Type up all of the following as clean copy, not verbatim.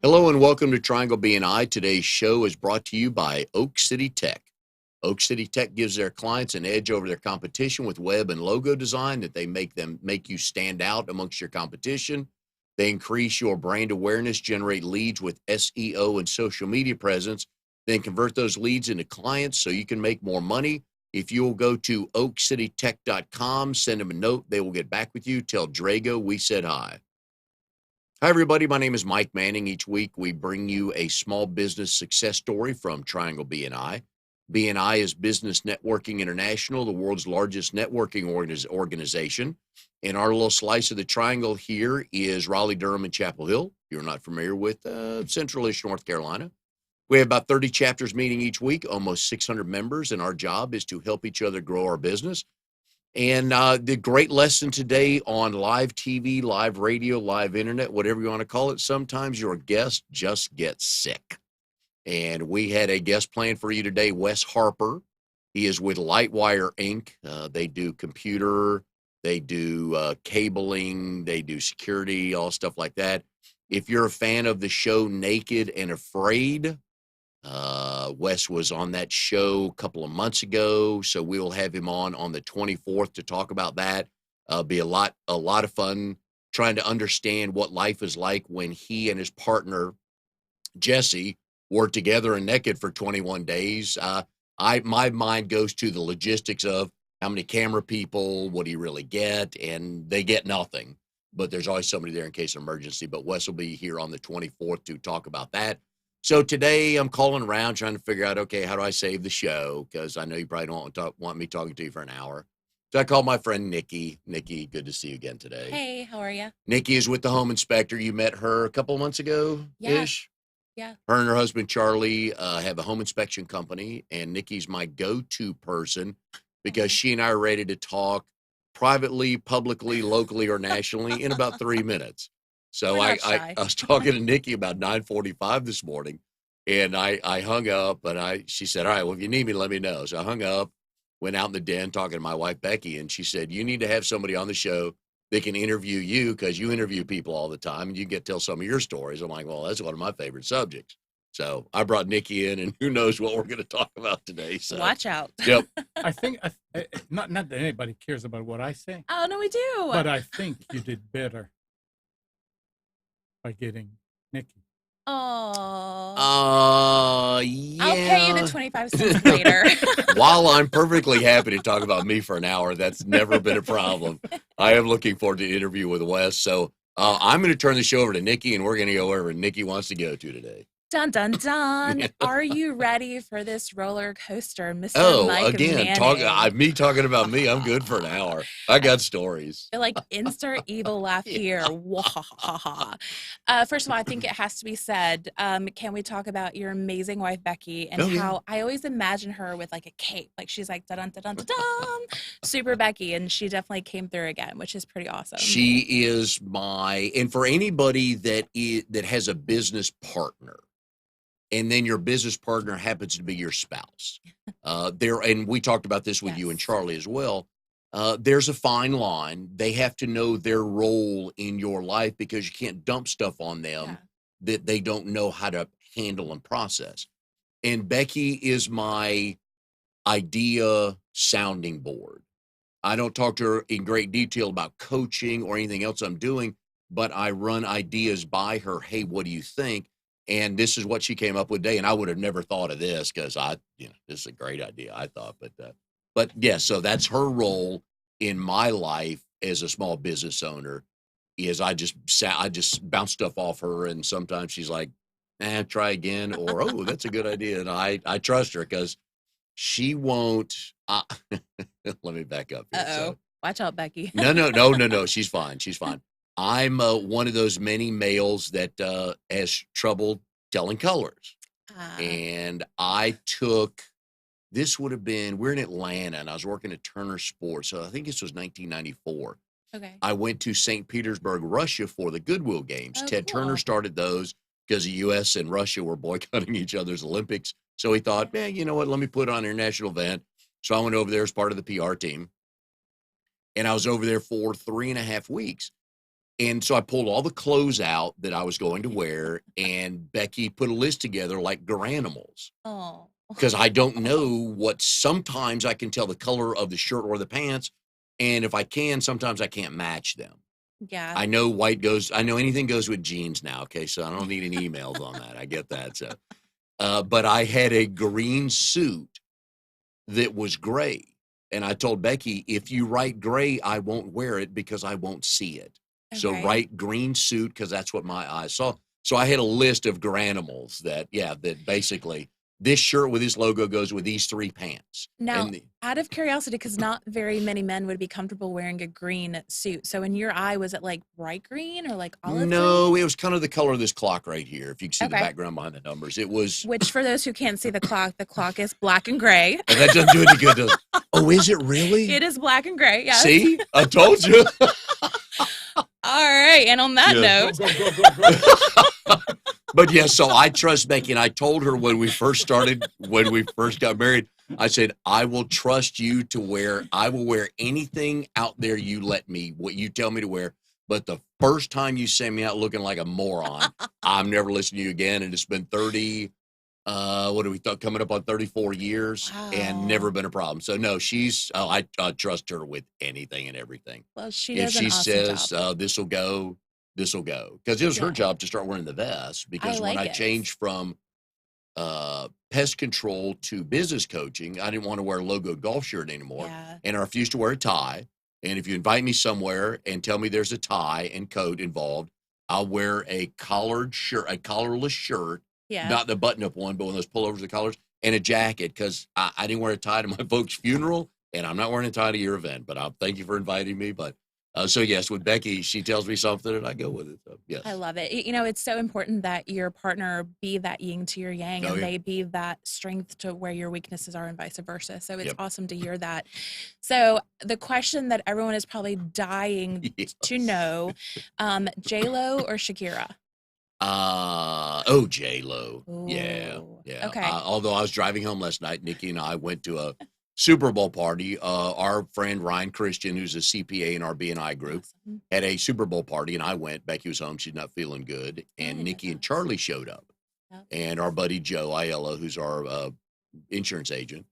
Hello and welcome to Triangle BNI. Today's show is brought to you by Oak City Tech. Oak City Tech gives their clients an edge over their competition with web and logo design that they make you stand out amongst your competition. They increase your brand awareness, generate leads with SEO and social media presence, then convert those leads into clients so you can make more money. If you'll go to oakcitytech.com, send them a note, they will get back with you. Tell Drago we said hi. Hi, everybody. My name is Mike Manning. Each week, we bring you a small business success story from Triangle BNI. BNI is Business Networking International, the world's largest networking organization. And our little slice of the triangle here is Raleigh, Durham, and Chapel Hill. If you're not familiar with Central-ish North Carolina. We have about 30 chapters meeting each week, almost 600 members, and our job is to help each other grow our business. And the great lesson today on live TV, live radio, live internet, whatever you want to call it, sometimes your guest just gets sick. And we had a guest planned for you today, Wes Harper. He is with Lightwire Inc. They do computer, they do cabling, they do security, all stuff like that. If you're a fan of the show Naked and Afraid, Wes was on that show a couple of months ago, so we'll have him on the 24th to talk about that. Be a lot of fun trying to understand what life is like when he and his partner Jesse were together and naked for 21 days. My mind goes to the logistics of how many camera people, what do you really get, and they get nothing. But there's always somebody there in case of emergency. But Wes will be here on the 24th to talk about that. So today I'm calling around trying to figure out, okay, how do I save the show? Because I know you probably don't want me talking to you for an hour. So I called my friend Nikki. Nikki, good to see you again today. Hey, how are you? Nikki is with the home inspector. You met her a couple of months ago-ish? Yeah. Her and her husband, Charlie, have a home inspection company, and Nikki's my go-to person because she and I are ready to talk privately, publicly, locally, or nationally in about 3 minutes. So I was talking to Nikki about 9:45 this morning, and I hung up, and she said, all right, well, if you need me, let me know. So I hung up, went out in the den talking to my wife, Becky, and she said, you need to have somebody on the show that can interview you because you interview people all the time, and you get to tell some of your stories. I'm like, well, that's one of my favorite subjects. So I brought Nikki in, and who knows what we're going to talk about today. So watch out. Yep. I think, not that anybody cares about what I say. Oh, no, we do. But I think you did better by getting Nikki. Oh. Yeah. I'll pay you the 25 cents later. While I'm perfectly happy to talk about me for an hour, that's never been a problem. I am looking forward to the interview with Wes. So I'm going to turn the show over to Nikki, and we're going to go wherever Nikki wants to go to today. Dun, dun, dun. Are you ready for this roller coaster, Mr. Oh, Mike again, Manning? me talking about me. I'm good for an hour. I got stories. Feel like insert evil laugh here. First of all, I think it has to be said, can we talk about your amazing wife, Becky, and how I always imagine her with like a cape. Like she's like, dun, dun, dun, dun, dun, super Becky. And she definitely came through again, which is pretty awesome. She is and for anybody that has a business partner, and then your business partner happens to be your spouse. And we talked about this with you and Charlie as well. There's a fine line. They have to know their role in your life because you can't dump stuff on them that they don't know how to handle and process. And Becky is my idea sounding board. I don't talk to her in great detail about coaching or anything else I'm doing, but I run ideas by her. Hey, what do you think? And this is what she came up with today. And I would have never thought of this because this is a great idea, I thought. But yeah, so that's her role in my life as a small business owner is I just bounce stuff off her. And sometimes she's like, try again. Or, oh, that's a good idea. And I trust her because she won't. Let me back up here. So, watch out, Becky. No. She's fine. She's fine. I'm one of those many males that has trouble telling colors. And I took, this would have been, we're in Atlanta, and I was working at Turner Sports. So I think this was 1994. Okay. I went to St. Petersburg, Russia for the Goodwill Games. Oh, Ted cool. Turner started those because the U.S. and Russia were boycotting each other's Olympics. So he thought, man, you know what, let me put on an international event. So I went over there as part of the PR team. And I was over there for 3.5 weeks. And so I pulled all the clothes out that I was going to wear, and Becky put a list together like Garanimals. Oh. Because I don't know what, sometimes I can tell the color of the shirt or the pants. And if I can, sometimes I can't match them. Yeah. I know I know anything goes with jeans now. Okay. So I don't need any emails on that. I get that. So, but I had a green suit that was gray. And I told Becky, if you write gray, I won't wear it because I won't see it. So Okay. write green suit because that's what my eyes saw. So I had a list of Garanimals that basically this shirt with this logo goes with these 3 pants. Now, out of curiosity, because not very many men would be comfortable wearing a green suit. So in your eye, was it like bright green or like olive No, green? it was kind of the color of this clock right here. If you can see the Okay. background behind the numbers, it was. Which, for those who can't see the clock is black and gray. And that doesn't do any good. Does it? Oh, is it really? It is black and gray. Yes. See, I told you. All right. And on that Yeah. note, But yeah, so I trust Becky, and I told her when we first got married, I said, I will trust you I will wear anything out there what you tell me to wear. But the first time you send me out looking like a moron, I'm never listening to you again. And it's been 30, coming up on 34 years and never been a problem. So no, I trust her with anything and everything. Well, she If does she an awesome says, job. This will go. Because it was her job to start wearing the vest. Because when I changed from pest control to business coaching, I didn't want to wear a logo golf shirt anymore. Yeah. And I refused to wear a tie. And if you invite me somewhere and tell me there's a tie and coat involved, I'll wear a collarless shirt, not the button-up one, but one of those pullovers with collars, and a jacket, because I didn't wear a tie to my folks' funeral, and I'm not wearing a tie to your event. But thank you for inviting me. But so yes, with Becky, she tells me something and I go with it. So yes. I love it. You know, it's so important that your partner be that yin to your yang, and they be that strength to where your weaknesses are, and vice versa. So it's awesome to hear that. So the question that everyone is probably dying to know, J-Lo or Shakira? J-Lo. Yeah. Okay. Although I was driving home last night, Nikki and I went to a Super Bowl party. Our friend Ryan Christian, who's a CPA in our BNI group, had a Super Bowl party, and I went. Becky was home; she's not feeling good, and Nikki and Charlie showed up, and our buddy Joe Aiello, who's our insurance agent.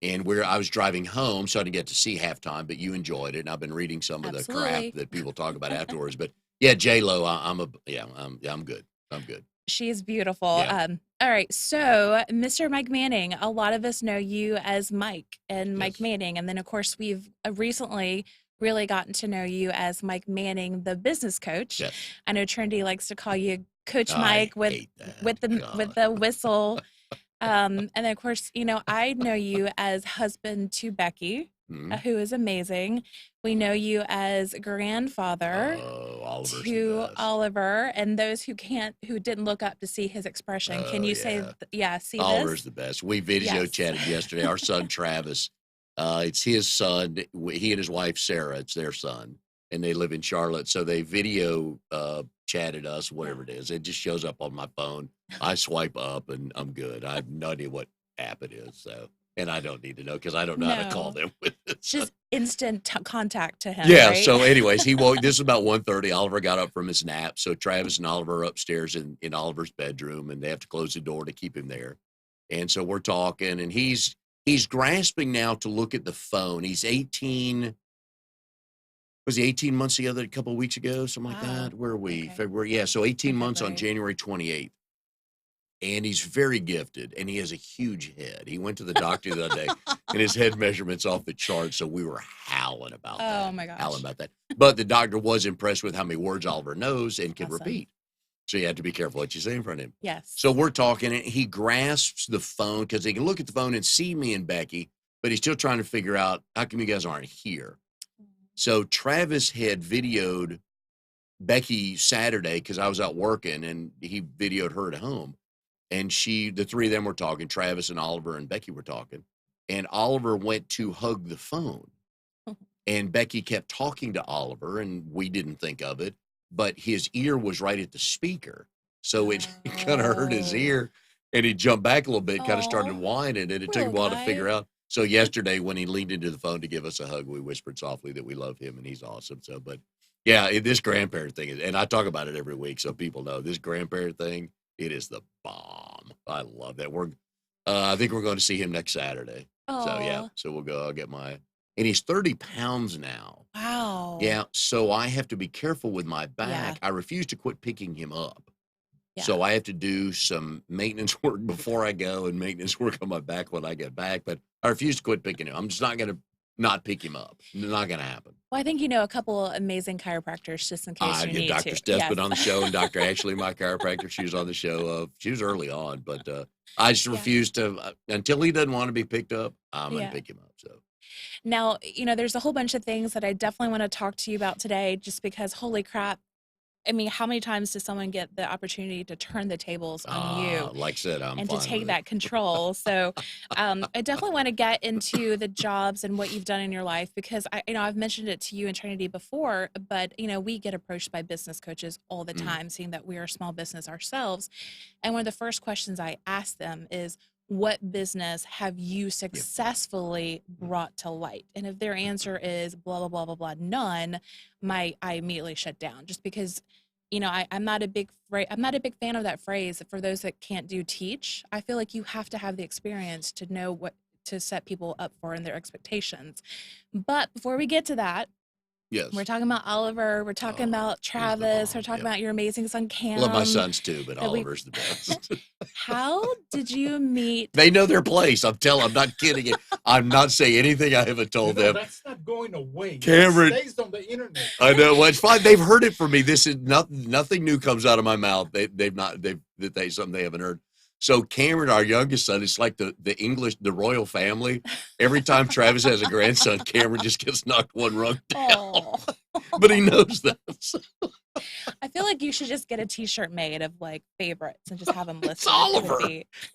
And I was driving home, so I didn't get to see halftime, but you enjoyed it, and I've been reading some of the crap that people talk about afterwards. But yeah, J-Lo, I'm good. I'm good. She's beautiful. Yeah. All right. So, Mr. Mike Manning, a lot of us know you as Mike and Mike Manning. And then, of course, we've recently really gotten to know you as Mike Manning, the business coach. Yes. I know Trendy likes to call you Coach Mike with the whistle. And then, of course, you know, I know you as husband to Becky, who is amazing. We know you as grandfather to Oliver, and those who didn't look up to see his expression. Can you say, see Oliver's this? the best. We video chatted yesterday. Our son, Travis, it's his son. He and his wife, Sarah, it's their son, and they live in Charlotte. So they video chatted us, whatever it is. It just shows up on my phone. I swipe up and I'm good. I have no idea what app it is. So. And I don't need to know because I don't know how to call them with it. Just instant contact to him. Yeah. Right? So, anyways, this is about 1:30. Oliver got up from his nap. So Travis and Oliver are upstairs in Oliver's bedroom, and they have to close the door to keep him there. And so we're talking, and he's grasping now to look at the phone. He's 18. Was he 18 months together a couple of weeks ago? Something like that. Where are we? Okay. February. Yeah. So 18 months on January 28th. And he's very gifted, and he has a huge head. He went to the doctor the other day, and his head measurement's off the chart, so we were howling about that. Oh, my gosh. Howling about that. But the doctor was impressed with how many words Oliver knows and can repeat. So you have to be careful what you say in front of him. Yes. So we're talking, and he grasps the phone because he can look at the phone and see me and Becky, but he's still trying to figure out, how come you guys aren't here? So Travis had videoed Becky Saturday because I was out working, and he videoed her at home. And the 3 of them were talking, Travis and Oliver and Becky were talking. And Oliver went to hug the phone. And Becky kept talking to Oliver, and we didn't think of it, but his ear was right at the speaker. So it kind of hurt his ear, and he jumped back a little bit, kind of started whining, and it took him a while to figure out. So yesterday when he leaned into the phone to give us a hug, we whispered softly that we love him and he's awesome. So, but Yeah, this grandparent thing is, and I talk about it every week, so people know this grandparent thing. It is the bomb. I love that. I think we're going to see him next Saturday. So yeah, Oh, so we'll go. I'll get and he's 30 pounds now. wow. Yeah, so I have to be careful with my Yeah. back. I refuse to quit picking him up. Yeah. So I have to do some maintenance work before I go and maintenance work on my back when I get back. But I refuse to quit picking him. I'm just not going to not pick him up. Not going to happen. Well, I think you know a couple amazing chiropractors just in case I you get need Dr. to. Steph's Yes. been on the show, and Dr. Ashley, my chiropractor, she was on the show. She was early on, but I just Yeah. refuse to, until he doesn't want to be picked up, I'm going Yeah. to pick him up. So Now, you know, there's a whole bunch of things that I definitely want to talk to you about today, just because, holy crap. I mean, how many times does someone get the opportunity to turn the tables on you like I said, I'm and to fine take with that it. control? So I definitely want to get into the jobs and what you've done in your life, because I've mentioned it to you and Trinity before, but we get approached by business coaches all the time, seeing that we are a small business ourselves. And one of the first questions I ask them is, what business have you successfully brought to light? And if their answer is blah, blah, blah, blah, blah, none, I immediately shut down, just because, I'm not a big fan of that phrase. For those that can't teach, I feel like you have to have the experience to know what to set people up for and their expectations. But before we get to that, Yes. we're talking about Oliver. We're talking about Travis. We're talking about your amazing son, Cam. Love my sons too, but Oliver's the best. How did you meet? They know their place. I'm not kidding you. I'm not saying anything I haven't told them. That's not going away. Cameron, it stays on the internet. I know. Well, it's fine. They've heard it from me. This is nothing new comes out of my mouth. Something they haven't heard. So Cameron, our youngest son, it's like the royal family. Every time Travis has a grandson, Cameron just gets knocked one rung down. But he knows that. I feel like you should just get a T-shirt made of like favorites and just have them listed. It's Oliver,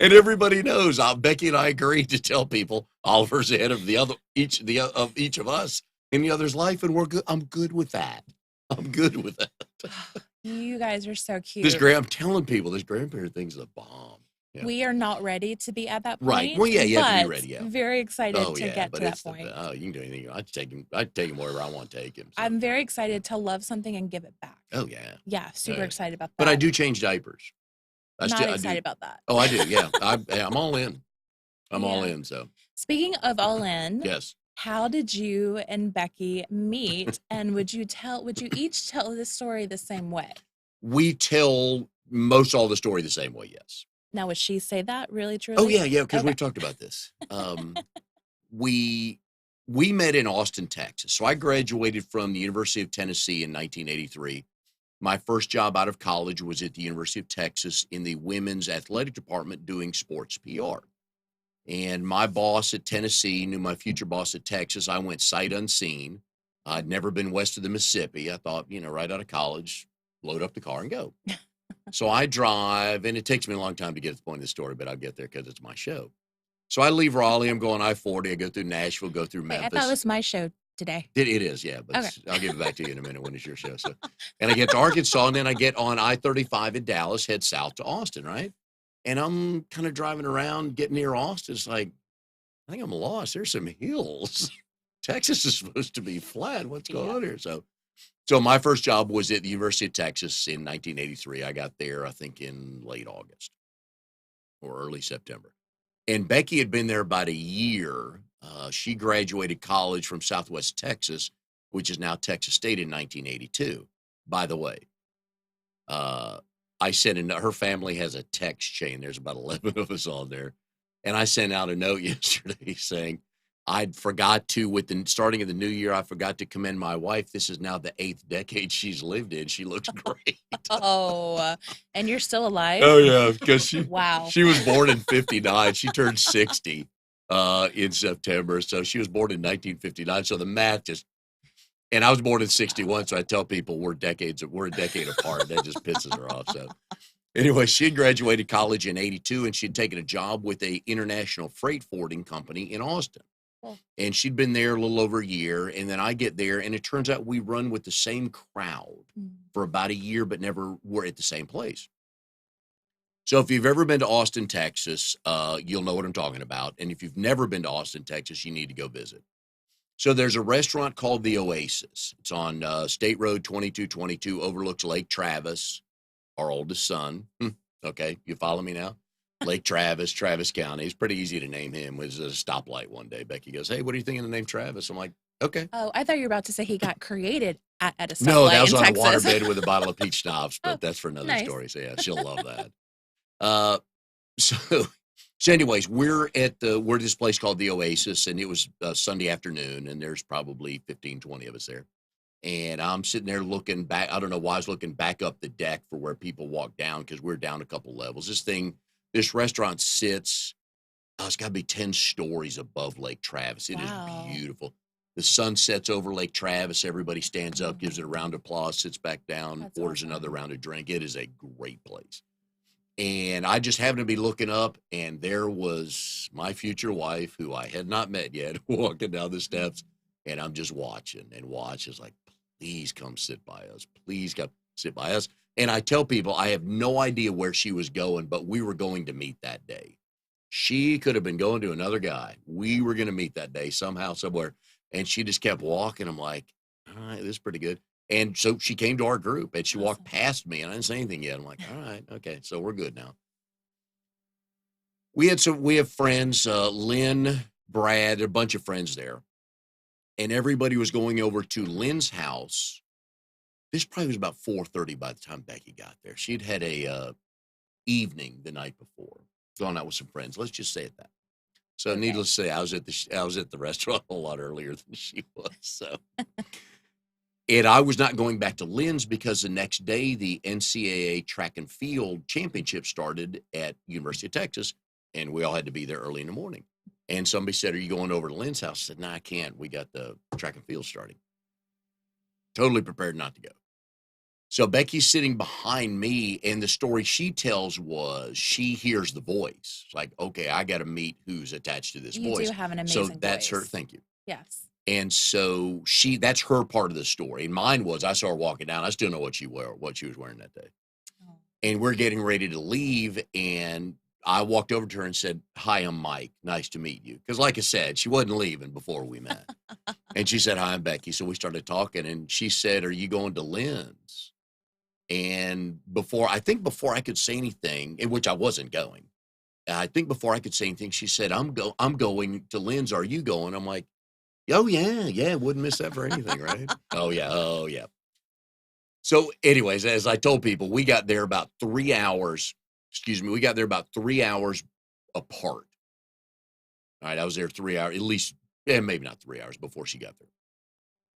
and everybody knows. Becky and I agreed to tell people Oliver's the head of each of us in the other's life, and we're good. I'm good with that. You guys are so cute. I'm telling people this grandparent thing's the bomb. Yeah. We are not ready to be at that point. Right. Well, yeah, you have to be ready. Yeah. Very excited to get to that point. You can do anything. I'd take him wherever I want to take him. So. I'm very excited to love something and give it back. Oh, yeah. Yeah, super excited about that. But I do change diapers. I'm not excited about that. Oh, I do, yeah. I'm all in. I'm all in, so. Speaking of all in. Yes. How did you and Becky meet? And would you each tell this story the same way? We tell most all the story the same way, yes. Now, would she say that really, truly? Oh, yeah, because we've talked about this. We met in Austin, Texas. So I graduated from the University of Tennessee in 1983. My first job out of college was at the University of Texas in the women's athletic department doing sports PR. And my boss at Tennessee knew my future boss at Texas. I went sight unseen. I'd never been west of the Mississippi. I thought, right out of college, load up the car and go. So I drive, and it takes me a long time to get to the point of the story, but I'll get there because it's my show. So I leave Raleigh. I'm going I-40. I go through Nashville, go through Memphis. I thought it was my show today. It is, yeah. But okay. I'll give it back to you in a minute when it's your show. So, and I get to Arkansas, and then I get on I-35 in Dallas, head south to Austin, right? And I'm kind of driving around, getting near Austin. It's like, I think I'm lost. There's some hills. Texas is supposed to be flat. What's going on here? So my first job was at the University of Texas in 1983. I got there, I think, in late August or early September. And Becky had been there about a year. She graduated college from Southwest Texas, which is now Texas State, in 1982. By the way, I sent her family has a text chain. There's about 11 of us on there. And I sent out a note yesterday saying, I'd forgot to, with the starting of the new year, I forgot to commend my wife. This is now the 8th decade she's lived in. She looks great. Oh, and you're still alive? Oh, yeah, because she was born in 59. She turned 60 in September. So she was born in 1959. So the math and I was born in 61. So I tell people we're a decade apart. That just pisses her off. So anyway, she had graduated college in 82, and she'd taken a job with a international freight forwarding company in Austin. And she'd been there a little over a year. And then I get there, and it turns out we run with the same crowd for about a year, but never were at the same place. So if you've ever been to Austin, Texas, you'll know what I'm talking about. And if you've never been to Austin, Texas, you need to go visit. So there's a restaurant called the Oasis. It's on State Road 2222, overlooks Lake Travis, our oldest son. Okay, you follow me now? Lake Travis, Travis County. It's pretty easy to name him. It was a stoplight one day. Becky goes, "Hey, what do you think of the name Travis?" I'm like, "Okay." Oh, I thought you were about to say he got created at a No, that stoplight was in on a Texas. waterbed with a bottle of peach schnapps, but Oh, that's for another nice. story. So yeah, she'll love that. Uh, so, so anyways, we're at this place called the Oasis, and it was Sunday afternoon, and there's probably 15, 20 of us there. And I'm sitting there looking back. I don't know why I was looking back up the deck for where people walk down because we're down a couple levels. This restaurant sits, it's got to be 10 stories above Lake Travis. It is beautiful. The sun sets over Lake Travis. Everybody stands up, gives it a round of applause, sits back down, That's orders awesome. another round of drink. It is a great place. And I just happened to be looking up, and there was my future wife, who I had not met yet, walking down the steps. And I'm just watching and watch. It's like, please come sit by us. Please come sit by us. And I tell people, I have no idea where she was going, but we were going to meet that day. She could have been going to another guy. We were going to meet that day somehow, somewhere. And she just kept walking. I'm like, all right, this is pretty good. And so she came to our group and she walked past me and I didn't say anything yet. I'm like, all right, okay, so we're good now. We have friends, Lynn, Brad, a bunch of friends there. And everybody was going over to Lynn's house. This probably was about 4:30 by the time Becky got there. She'd had a evening the night before, gone out with some friends. Let's just say it that. So needless to say, I was at the restaurant a lot earlier than she was. So, and I was not going back to Lynn's because the next day the NCAA track and field championship started at University of Texas, and we all had to be there early in the morning. And somebody said, "Are you going over to Lynn's house?" I said, "No, I can't. We got the track and field starting." Totally prepared not to go. So Becky's sitting behind me, and the story she tells was she hears the voice. It's like, okay, I got to meet who's attached to this voice. You do have an amazing So that's her. voice. Thank you. Yes. And so that's her part of the story. And mine was, I saw her walking down. I still know what she was wearing that day. Oh. And we're getting ready to leave, and I walked over to her and said, "Hi, I'm Mike. Nice to meet you." Because like I said, she wasn't leaving before we met. And she said, "Hi, I'm Becky." So we started talking, and she said, "Are you going to Lynn's?" And before I could say anything, in which I wasn't going, I think before I could say anything, she said, I'm going to Lynn's. Are you going?" I'm like, "Oh yeah, wouldn't miss that for anything, right?" Oh yeah. So anyways, as I told people, we got there about 3 hours. We got there about 3 hours apart. All right, I was there 3 hours, at least, maybe not 3 hours before she got there.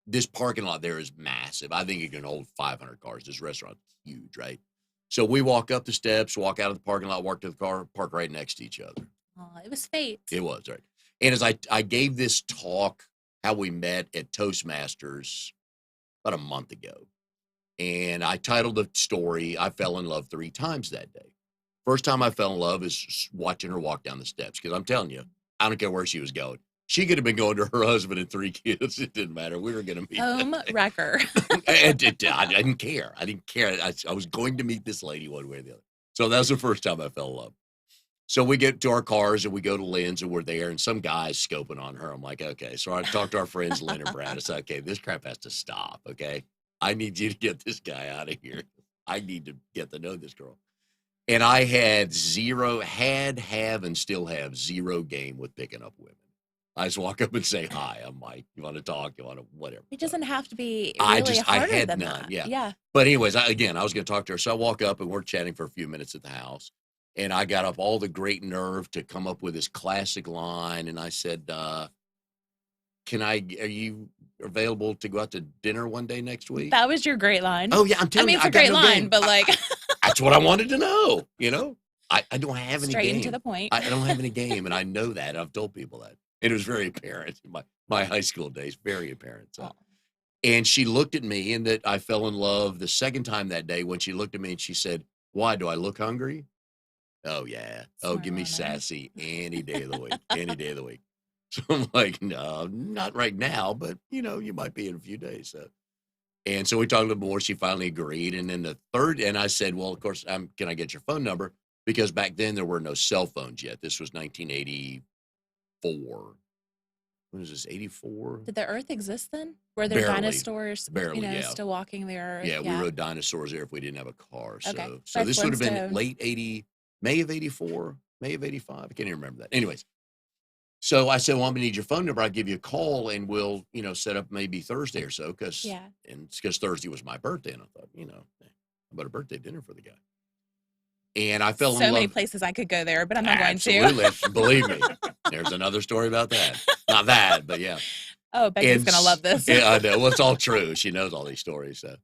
This parking lot there is massive. I think it can hold 500 cars. This restaurant's huge, right? So we walk up the steps, walk out of the parking lot, walk to the car, park right next to each other. Oh, it was fate. It was, right? And as I gave this talk, how we met at Toastmasters about a month ago, and I titled the story, "I Fell in Love 3 Times That Day." First time I fell in love is watching her walk down the steps, because I'm telling you, I don't care where she was going. She could have been going to her husband and 3 kids. It didn't matter. We were going to meet. Home wrecker. I didn't care. I was going to meet this lady one way or the other. So that was the first time I fell in love. So we get to our cars and we go to Lynn's and we're there, and some guy's scoping on her. I'm like, okay. So I talked to our friends, Lynn and Brad. I said, okay, this crap has to stop. Okay. I need you to get this guy out of here. I need to get to know this girl. And I had and still have zero game with picking up women. I just walk up and say, "Hi, I'm Mike. You want to talk? You want to whatever." It doesn't have to be really harder than that. Yeah. But anyways, I was going to talk to her. So I walk up and we're chatting for a few minutes at the house. And I got up all the great nerve to come up with this classic line. And I said, are you available to go out to dinner one day next week? That was your great line. Oh yeah. I'm telling you, it's a great line, but like. That's what I wanted to know. I don't have any game. Straight into the point. I don't have any game. And I know that. I've told people that. And it was very apparent in my high school days, very apparent. So. And she looked at me, and that I fell in love the second time that day when she looked at me and she said, "Why, do I look hungry?" Oh, yeah. Oh, give me sassy any day of the week, any day of the week. So I'm like, no, not right now, but, you might be in a few days. So. And so we talked a little more. She finally agreed. And then the third, and I said, well, of course, can I get your phone number? Because back then there were no cell phones yet. This was 1984. When was this, 84? Did the Earth exist then? Were there Barely. dinosaurs, Barely, yeah. still walking the Earth? Yeah, we rode dinosaurs there if we didn't have a car. Okay. So this would have been Flintstones. late 80, May of 84, May of 85. I can't even remember that. Anyways, so I said, well, I'm gonna need your phone number. I'll give you a call and we'll, set up maybe Thursday or so. Because Thursday was my birthday. And I thought, how about a birthday dinner for the guy? And I fell in love. So many places I could go there, but I'm not going to. Absolutely. Believe me. There's another story about that. Not that, but yeah. Oh, Becky's going to love this. Yeah, I know. Well, it's all true. She knows all these stories. So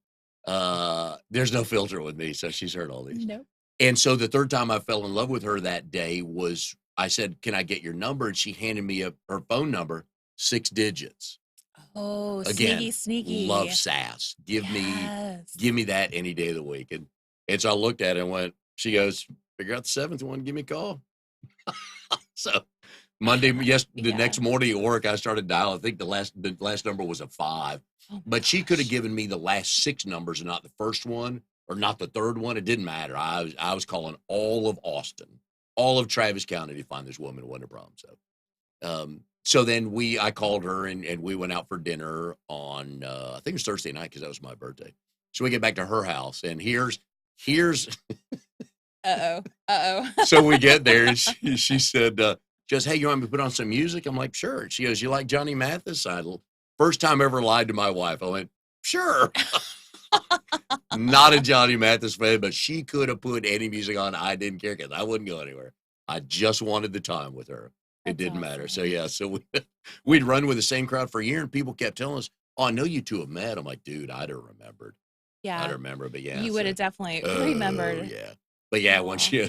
there's no filter with me. So she's heard all these. Nope. And so the third time I fell in love with her that day was, I said, can I get your number? And she handed me her phone number, 6 digits. Oh, Again, sneaky. Love sass. Give me that any day of the week. And so I looked at it and went, she goes, figure out the 7th one, give me a call. So Monday, the next morning at work, I started dialing. I think the last number was a 5, but she could have given me the last 6 numbers and not the first one or not the third one. It didn't matter. I was calling all of Austin, all of Travis County to find this woman. It wasn't a problem. So then I called her and we went out for dinner on, I think it was Thursday night because that was my birthday. So we get back to her house and here's So we get there and she said, just, hey, you want me to put on some music? I'm like, sure. She goes, you like Johnny Mathis? First time ever lied to my wife. I went, sure. Not a Johnny Mathis fan, but she could have put any music on. I didn't care because I wouldn't go anywhere. I just wanted the time with her. It didn't matter. So yeah, we'd run with the same crowd for a year and people kept telling us, oh, I know you two have met. I'm like, dude, I'd have remembered. Yeah. I'd remember, but yeah. You would have definitely remembered. Yeah. But yeah, when she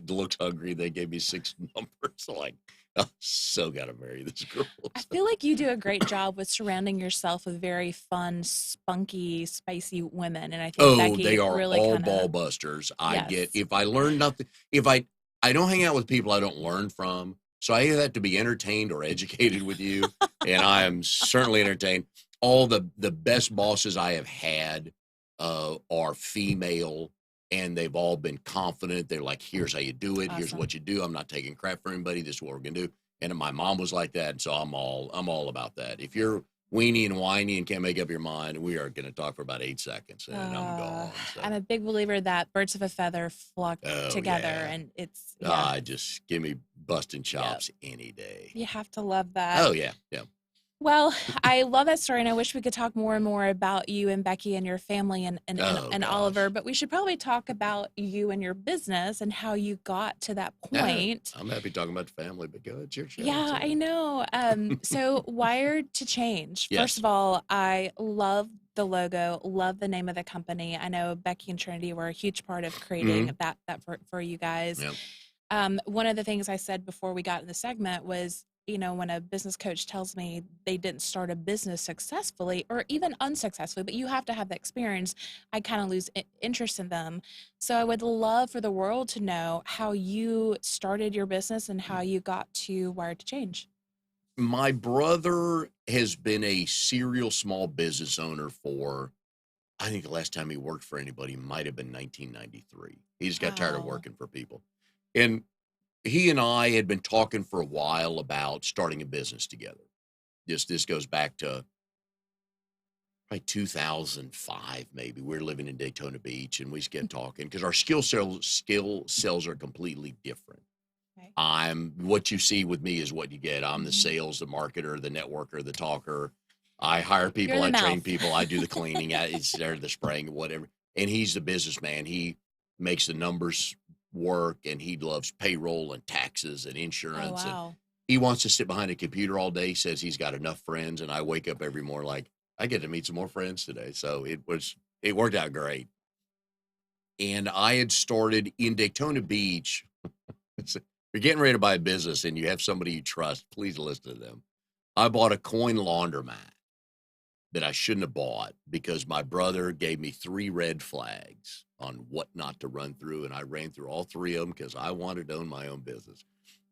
looked hungry, they gave me 6 numbers. Like, oh, so gotta marry this girl. I feel like you do a great job with surrounding yourself with very fun, spunky, spicy women, and I think Becky they are really all ball busters. If I learn nothing, I don't hang out with people I don't learn from, so I either have to be entertained or educated with you, and I am certainly entertained. All the best bosses I have had are female. And they've all been confident. They're like, here's how you do it. Awesome. Here's what you do. I'm not taking crap for anybody. This is what we're going to do. And my mom was like that. And so I'm all about that. If you're weenie and whiny and can't make up your mind, we are going to talk for about 8 seconds and I'm gone. So. I'm a big believer that birds of a feather flock together. Yeah. And it's, just give me busting chops any day. You have to love that. Oh, yeah. Yeah. Well, I love that story, and I wish we could talk more and more about you and Becky and your family and Oliver, but we should probably talk about you and your business and how you got to that point. Yeah, I'm happy talking about the family, but go ahead, it's your show. Yeah, I know. So Wired to Change. Yes. First of all, I love the logo, love the name of the company. I know Becky and Trinity were a huge part of creating that for you guys. Yep. One of the things I said before we got in the segment was, when a business coach tells me they didn't start a business successfully or even unsuccessfully, but you have to have the experience, I kind of lose interest in them. So I would love for the world to know how you started your business and how you got to Wired to Change. My brother has been a serial small business owner for, I think the last time he worked for anybody might have been 1993. He just got tired of working for people. And he and I had been talking for a while about starting a business together. This goes back to probably 2005, maybe. We were living in Daytona Beach, and we just kept talking because our skill sales are completely different. Okay. What you see with me is what you get. I'm the sales, the marketer, the networker, the talker. I hire people, I train people, I do the cleaning, it's there, the spraying, whatever. And he's the businessman. He makes the numbers work, and he loves payroll and taxes and insurance. Oh, wow. And he wants to sit behind a computer all day, says he's got enough friends, and I wake up every morning like, I get to meet some more friends today. So it worked out great. And I had started in Daytona Beach. You're getting ready to buy a business and you have somebody you trust, please listen to them. I bought a coin laundromat that I shouldn't have bought because my brother gave me 3 red flags on what not to run through, and I ran through all 3 of them because I wanted to own my own business.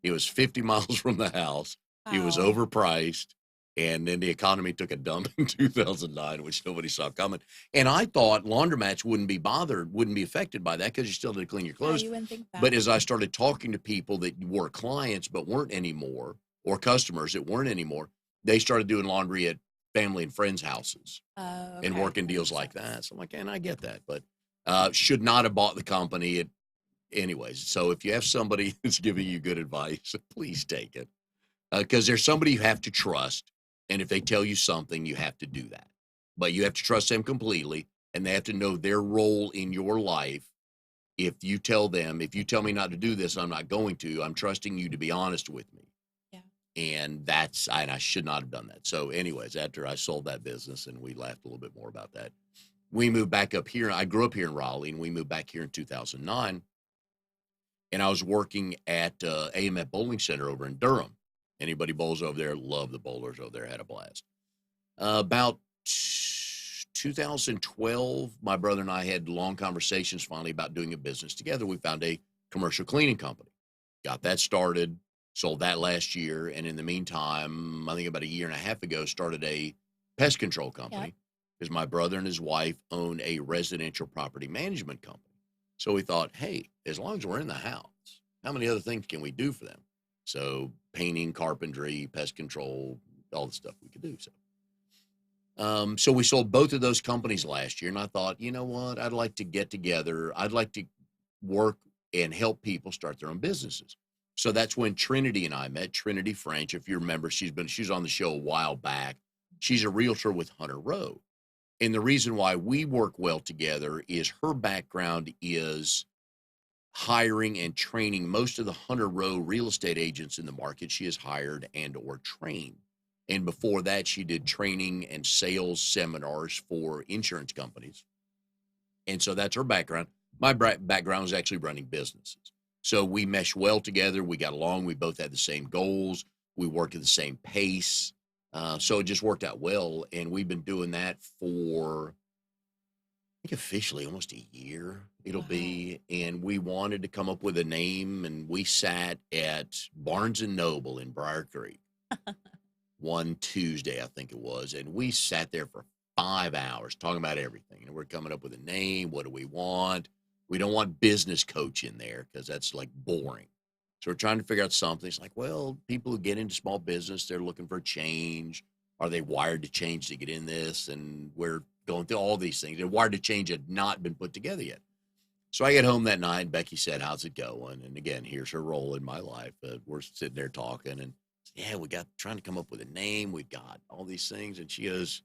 It was 50 miles from the house. Wow. It was overpriced, and then the economy took a dump in 2009, which nobody saw coming. And I thought laundromats wouldn't be affected by that because you still had to clean your clothes. Yeah, you wouldn't think that. But as I started talking to people that were clients but weren't anymore, or customers that weren't anymore, they started doing laundry at family and friends' houses Oh, and okay. working That deals makes like that. sense. So I'm like, and I get that, but should not have bought the company. Anyways, so if you have somebody who's giving you good advice, please take it, because there's somebody you have to trust, and if they tell you something, you have to do that. But you have to trust them completely, and they have to know their role in your life. If you tell me not to do this, I'm not going to. I'm trusting you to be honest with me. Yeah. And I should not have done that. So, anyways, after I sold that business, and we laughed a little bit more about that, we moved back up here. I grew up here in Raleigh, and we moved back here in 2009. And I was working at AMF Bowling Center over in Durham. Anybody bowls over there? Love the bowlers over there. Had a blast. About 2012, my brother and I had long conversations finally about doing a business together. We found a commercial cleaning company, got that started, sold that last year. And in the meantime, I think about a year and a half ago, started a pest control company because my brother and his wife own a residential property management company. So we thought, hey, as long as we're in the house, how many other things can we do for them? So painting, carpentry, pest control, all the stuff we could do. So we sold both of those companies last year, and I thought, you know what? I'd like to get together. I'd like to work and help people start their own businesses. So that's when Trinity and I met. Trinity French, if you remember, she's on the show a while back. She's a realtor with Hunter Row. And the reason why we work well together is her background is hiring and training most of the Hunter Row real estate agents in the market. She has hired and or trained. And before that, she did training and sales seminars for insurance companies. And so that's her background. My background was actually running businesses. So we meshed well together. We got along. We both had the same goals. We worked at the same pace. So it just worked out well. And we've been doing that for, I think, officially almost a year it'll be. And we wanted to come up with a name, and we sat at Barnes and Noble in Briar Creek one Tuesday, I think it was. And we sat there for 5 hours talking about everything. And we're coming up with a name. What do we want? We don't want business coach in there because that's like boring. So we're trying to figure out something. It's like, well, people who get into small business, they're looking for change. Are they wired to change to get in this? And we're going through all these things. They're wired to change had not been put together yet. So I get home that night, and Becky said, how's it going? And again, here's her role in my life. We're sitting there talking, and yeah, we got trying to come up with a name. We've got all these things. And she goes,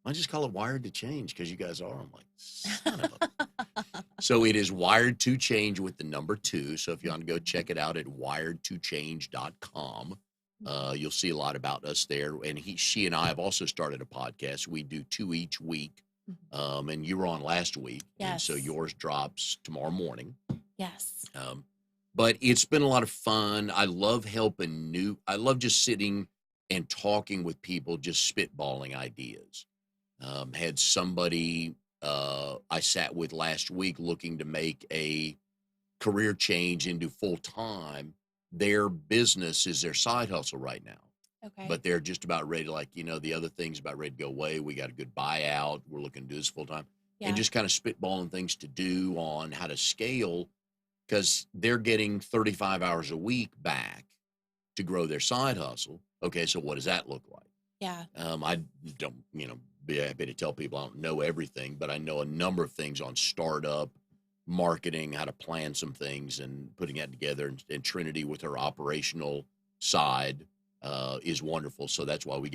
why don't you just call it Wired to Change? Because you guys are. I'm like, son of a. So it is Wired to Change with the number 2. So if you want to go check it out at wiredtochange.com, you'll see a lot about us there. And she and I have also started a podcast. We do 2 each week. And you were on last week. Yes. And so yours drops tomorrow morning. Yes. But it's been a lot of fun. I love helping I love just sitting and talking with people, just spitballing ideas. Had somebody I sat with last week looking to make a career change into full-time. Their business is their side hustle right now. Okay. But they're just about ready to, the other thing's about ready to go away. We got a good buyout. We're looking to do this full-time. And just kind of spitballing things to do on how to scale, because they're getting 35 hours a week back to grow their side hustle. Okay, so what does that look like? Yeah. I don't, be happy to tell people I don't know everything, but I know a number of things on startup, marketing, how to plan some things and putting that together. And Trinity with her operational side is wonderful. So that's why we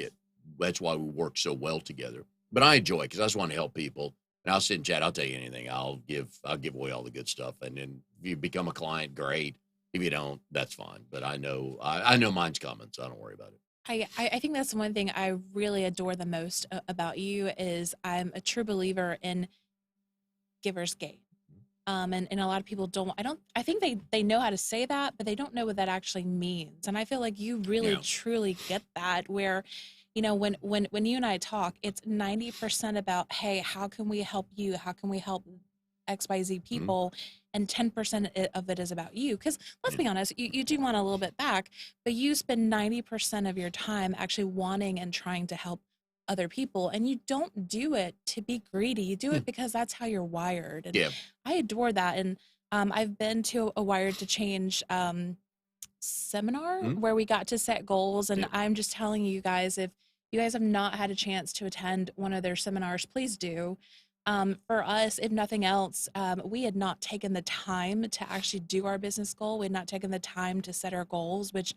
work so well together. But I enjoy it because I just want to help people. And I'll sit and chat. I'll tell you anything. I'll give away all the good stuff. And then if you become a client, great. If you don't, that's fine. But I know mine's coming, so I don't worry about it. I think that's one thing I really adore the most about you is I'm a true believer in giver's gain. And a lot of people I think they know how to say that, but they don't know what that actually means. And I feel like you really truly get that, where, when you and I talk, it's 90% about, hey, how can we help you? How can we help XYZ people? And 10% of it is about you. Because let's be honest, you do want a little bit back, but you spend 90% of your time actually wanting and trying to help other people. And you don't do it to be greedy. You do it because that's how you're wired. And I adore that. And I've been to a Wired to Change seminar Mhm. where we got to set goals. And Yep. I'm just telling you guys, if you guys have not had a chance to attend one of their seminars, please do. For us, if nothing else, we had not taken the time to actually do our business goal. We had not taken the time to set our goals, which,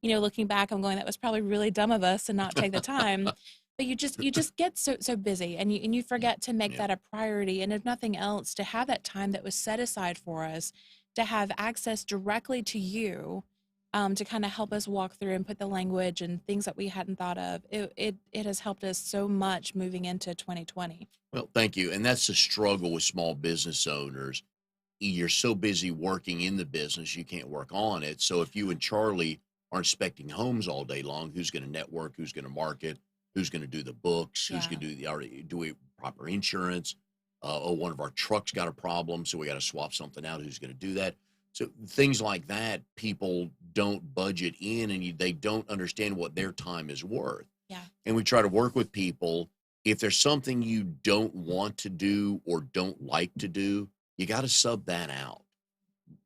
looking back, I'm going, that was probably really dumb of us to not take the time. But you just get so busy, and you forget to make Yep. that a priority. And if nothing else, to have that time that was set aside for us, to have access directly to you, to kind of help us walk through and put the language and things that we hadn't thought of. It has helped us so much moving into 2020. Well, thank you. And that's the struggle with small business owners. You're so busy working in the business, you can't work on it. So if you and Charlie are inspecting homes all day long, who's going to network, who's going to market, who's going to do the books, who's Yeah. going to do proper insurance? Oh, one of our trucks got a problem, so we got to swap something out. Who's going to do that? So things like that, people don't budget in, and they don't understand what their time is worth. Yeah. And we try to work with people. If there's something you don't want to do or don't like to do, you got to sub that out.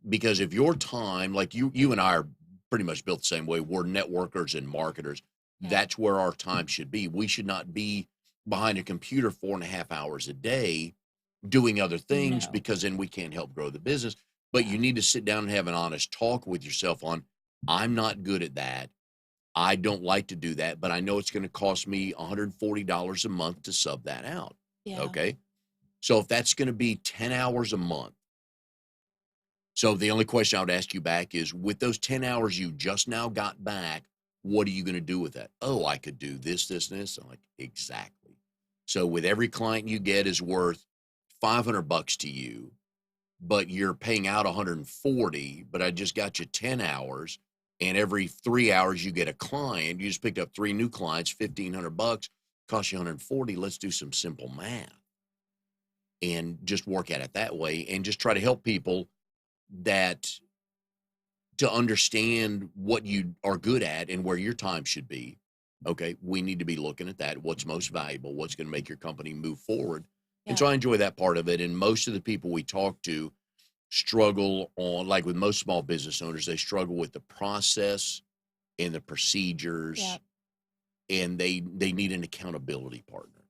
Because if your time, like you and I are pretty much built the same way, we're networkers and marketers. Yeah. That's where our time should be. We should not be behind a computer 4.5 hours a day doing other things, No. because then we can't help grow the business. But you need to sit down and have an honest talk with yourself on, I'm not good at that. I don't like to do that, but I know it's going to cost me $140 a month to sub that out. Yeah. Okay. So if that's going to be 10 hours a month, so the only question I would ask you back is, with those 10 hours you just now got back, what are you going to do with that? Oh, I could do this, this, and this. I'm like, exactly. So with every client you get is worth $500 to you, but you're paying out 140, but I just got you 10 hours, and every 3 hours you get a client. You just picked up 3 new clients, $1,500, cost you 140. Let's do some simple math and just work at it that way, and just try to help people that to understand what you are good at and where your time should be. Okay, we need to be looking at that. What's most valuable? What's going to make your company move forward? Yeah. And so I enjoy that part of it. And most of the people we talk to struggle on, like with most small business owners, they struggle with the process and the procedures, Yeah. and they need an accountability partner.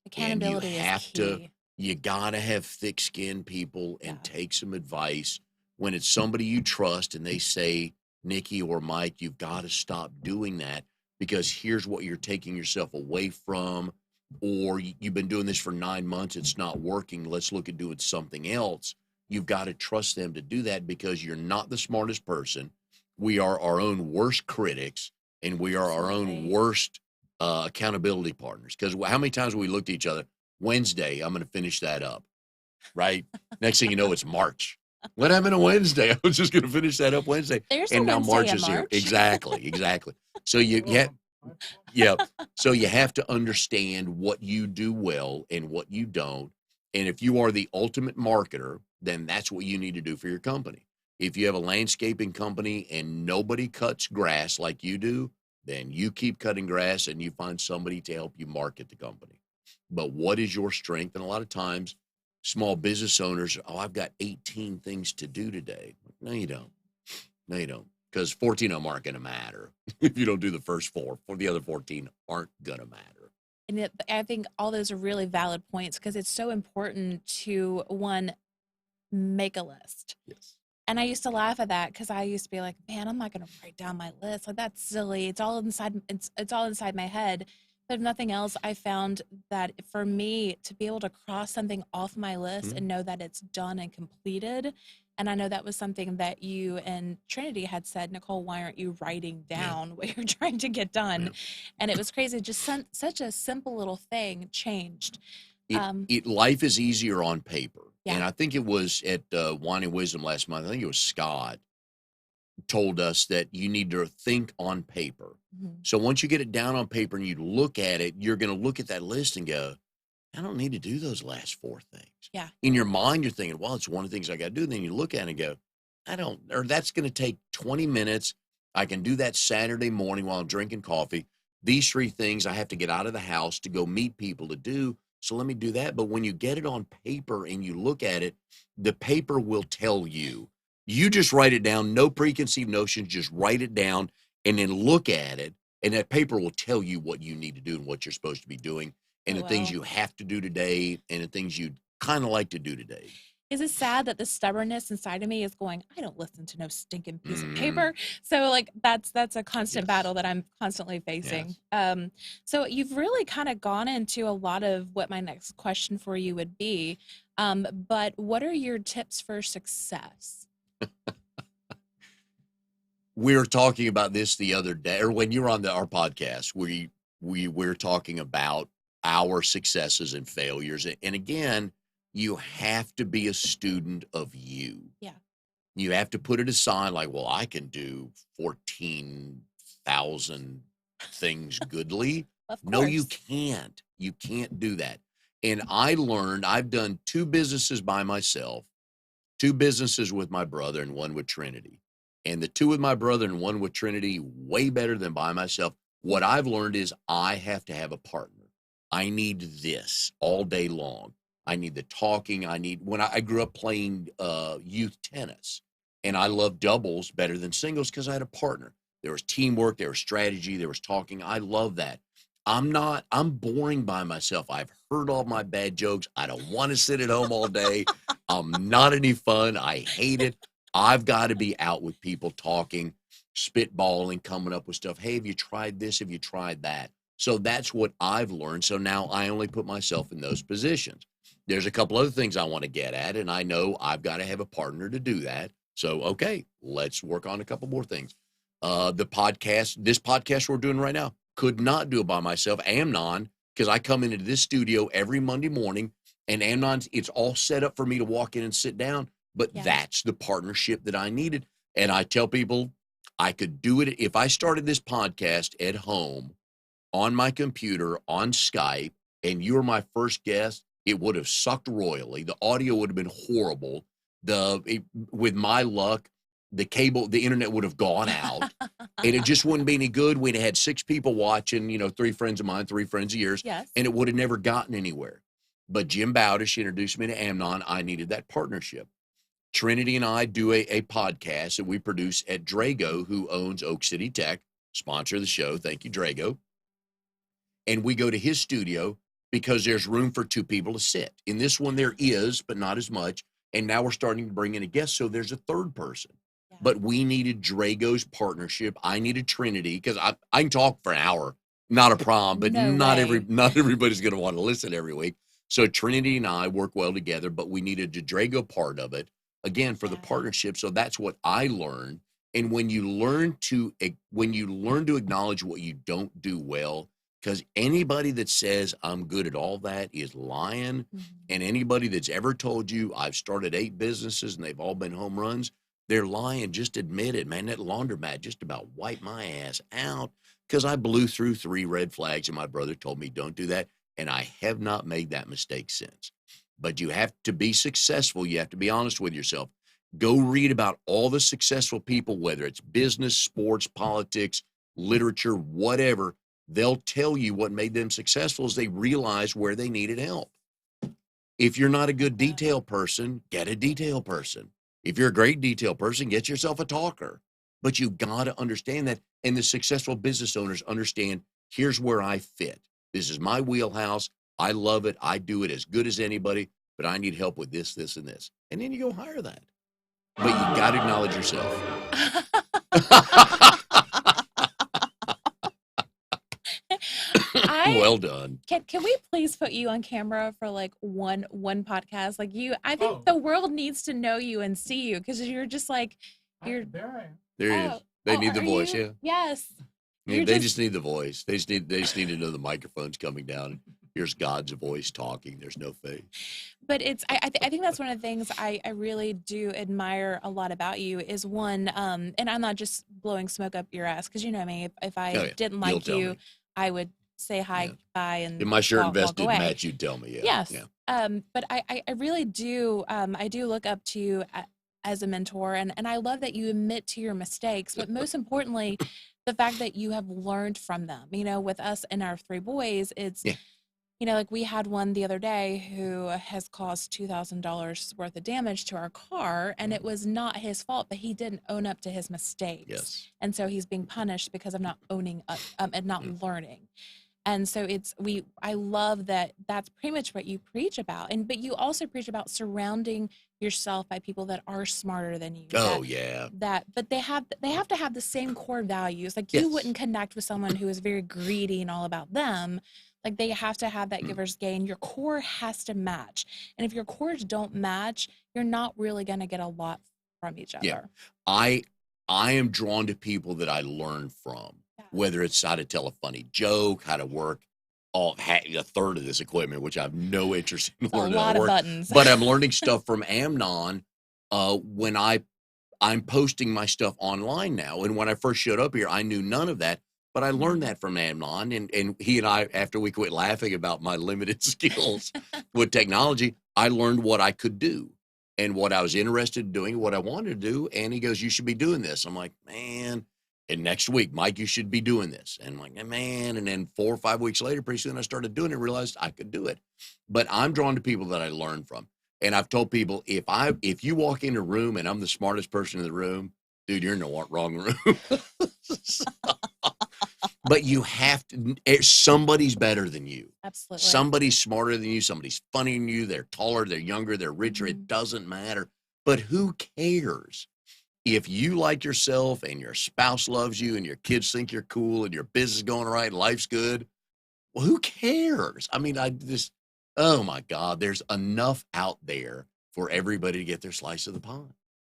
Accountability and is key. you gotta have thick skin, people, and Yeah. take some advice when it's somebody you trust and they say, Nikki or Mike, you've got to stop doing that, because here's what you're taking yourself away from, or you've been doing this for 9 months, it's not working, let's look at doing something else. You've got to trust them to do that, because you're not the smartest person. We are our own worst critics, and we are our own Absolutely. worst accountability partners. Because how many times have we looked at each other? Wednesday, I'm going to finish that up, right? Next thing you know, it's March. What happened to Wednesday? I was just going to finish that up Wednesday. There's And a now Wednesday March in is here. March. Exactly. So yeah. So you have to understand what you do well and what you don't. And if you are the ultimate marketer, then that's what you need to do for your company. If you have a landscaping company and nobody cuts grass like you do, then you keep cutting grass and you find somebody to help you market the company. But what is your strength? And a lot of times, small business owners, oh, I've got 18 things to do today. No, you don't. No, you don't. Because 14 of them aren't going to matter if you don't do the first 4. For the other 14 aren't going to matter. And I think all those are really valid points, because it's so important to, one, make a list. Yes. And I used to laugh at that, because I used to be like, man, I'm not going to write down my list. Like, that's silly. It's all inside. It's all inside my head. But if nothing else, I found that for me to be able to cross something off my list and know that it's done and completed. And I know that was something that you and Trinity had said, Nicole, why aren't you writing down what you're trying to get done? Yeah. And it was crazy. Just such a simple little thing changed. Life is easier on paper. Yeah. And I think it was at Wine and Wisdom last month. I think it was Scott told us that you need to think on paper. Mhm. So once you get it down on paper and you look at it, you're going to look at that list and go, I don't need to do those last 4 things. Yeah. In your mind, you're thinking, well, it's one of the things I got to do. And then you look at it and go, or that's going to take 20 minutes. I can do that Saturday morning while I'm drinking coffee. These 3 things I have to get out of the house to go meet people to do. So let me do that. But when you get it on paper and you look at it, the paper will tell you You just write it down, no preconceived notions, just write it down and then look at it. And that paper will tell you what you need to do and what you're supposed to be doing and Oh, the things well. you have to do today and the things you'd kind of like to do today. Is it sad that the stubbornness inside of me is going, I don't listen to no stinking piece of Mm, paper. So like that's a constant yes. battle that I'm constantly facing. Yes. So you've really kind of gone into a lot of what my next question for you would be. But what are your tips for success? We were talking about this the other day, or when you were on our podcast, we're talking about our successes and failures. And again, you have to be a student of you. Yeah. You have to put it aside like, well, I can do 14,000 things goodly. Of No, you course. can't. You can't do that. And I learned, I've done 2 businesses by myself, 2 businesses with my brother, and 1 with Trinity. And the 2 with my brother and 1 with Trinity, way better than by myself. What I've learned is I have to have a partner. I need this all day long. I need the talking. When I grew up playing youth tennis, and I loved doubles better than singles because I had a partner. There was teamwork, there was strategy, there was talking. I love that. I'm boring by myself. I've heard all my bad jokes. I don't want to sit at home all day. I'm not any fun. I hate it. I've got to be out with people talking, spitballing, coming up with stuff. Hey, have you tried this? Have you tried that? So that's what I've learned. So now I only put myself in those positions. There's a couple other things I want to get at, and I know I've got to have a partner to do that. So, okay, let's work on a couple more things. This podcast we're doing right now, could not do it by myself. Amnon, because I come into this studio every Monday morning, and Amnon's, it's all set up for me to walk in and sit down. But Yeah. that's the partnership that I needed. And I tell people I could do it if I started this podcast at home on my computer on Skype and you were my first guest, it would have sucked royally. The audio would have been horrible. With my luck, the internet would have gone out and it just wouldn't be any good. We'd have had 6 people watching, 3 friends of mine, 3 friends of yours, Yes. and it would have never gotten anywhere. But Jim Bowdish introduced me to Amnon. I needed that partnership. Trinity and I do a podcast that we produce at Drago, who owns Oak City Tech, sponsor of the show. Thank you, Drago. And we go to his studio because there's room for 2 people to sit. In this one, there is, but not as much. And now we're starting to bring in a guest, so there's a 3rd person. Yeah. But we needed Drago's partnership. I needed Trinity because I can talk for an hour, not a problem, but not everybody's going to want to listen every week. So Trinity and I work well together, but we needed the Drago part of it. Again, for the partnership. So that's what I learned. And when you learn to acknowledge what you don't do well, because anybody that says I'm good at all that is lying. Mm-hmm. And anybody that's ever told you I've started 8 businesses and they've all been home runs, they're lying. Just admit it, man. That laundromat just about wiped my ass out because I blew through 3 red flags and my brother told me don't do that. And I have not made that mistake since. But you have to be successful. You have to be honest with yourself. Go read about all the successful people, whether it's business, sports, politics, literature, whatever. They'll tell you what made them successful is they realized where they needed help. If you're not a good detail person, get a detail person. If you're a great detail person, get yourself a talker. But you got to understand that. And the successful business owners understand, here's where I fit. This is my wheelhouse. I love it. I do it as good as anybody, but I need help with this, this, and this. And then you go hire that. But you got to acknowledge yourself. Well done. Can we please put you on camera for like one podcast? Like I think the world needs to know you and see you because you're just like you're there. I am. There he is. They need the voice, yeah. Yes. They just need the voice. They just need to know the microphone's coming down. Here's God's voice talking. There's no face. But I think that's one of the things I really do admire a lot about you is one, and I'm not just blowing smoke up your ass because you know me. If I didn't like you, I would say hi, bye, and if my shirt and vest walk didn't away. match, you'd tell me. Yes. Yeah. But I really do. I do look up to you as a mentor, and I love that you admit to your mistakes. But most importantly, the fact that you have learned from them. You know, with us and our 3 boys, it's. Yeah. like we had one the other day who has caused $2,000 worth of damage to our car, and it was not his fault, but he didn't own up to his mistakes. Yes. And so he's being punished because of not owning up, and not learning. And so I love that that's pretty much what you preach about. But you also preach about surrounding yourself by people that are smarter than you. Oh, yeah. But they have to have the same core values. Like Yes. you wouldn't connect with someone who is very greedy and all about them. Like they have to have that giver's gain. Your core has to match. And if your cores don't match, you're not really going to get a lot from each other. Yeah. I am drawn to people that I learn from. Whether it's how to tell a funny joke, how to work a third of this equipment, which I have no interest in learning. A lot of buttons. But I'm learning stuff from Amnon when I'm posting my stuff online now. And when I first showed up here, I knew none of that. But I learned that from Amnon. And he and I, after we quit laughing about my limited skills with technology, I learned what I could do and what I was interested in doing, what I wanted to do. And he goes, you should be doing this. I'm like, man. And next week, Mike, you should be doing this. And I'm like, man. And then 4 or 5 weeks later, pretty soon I started doing it and realized I could do it. But I'm drawn to people that I learn from. And I've told people, if you walk in a room and I'm the smartest person in the room, dude, you're in the wrong room. But you have to, somebody's better than you. Absolutely. Somebody's smarter than you. Somebody's funnier than you. They're taller, they're younger, they're richer. It doesn't matter. But who cares? If you like yourself and your spouse loves you and your kids think you're cool and your business is going right and life's good, well, who cares? I mean, oh my God, there's enough out there for everybody to get their slice of the pie.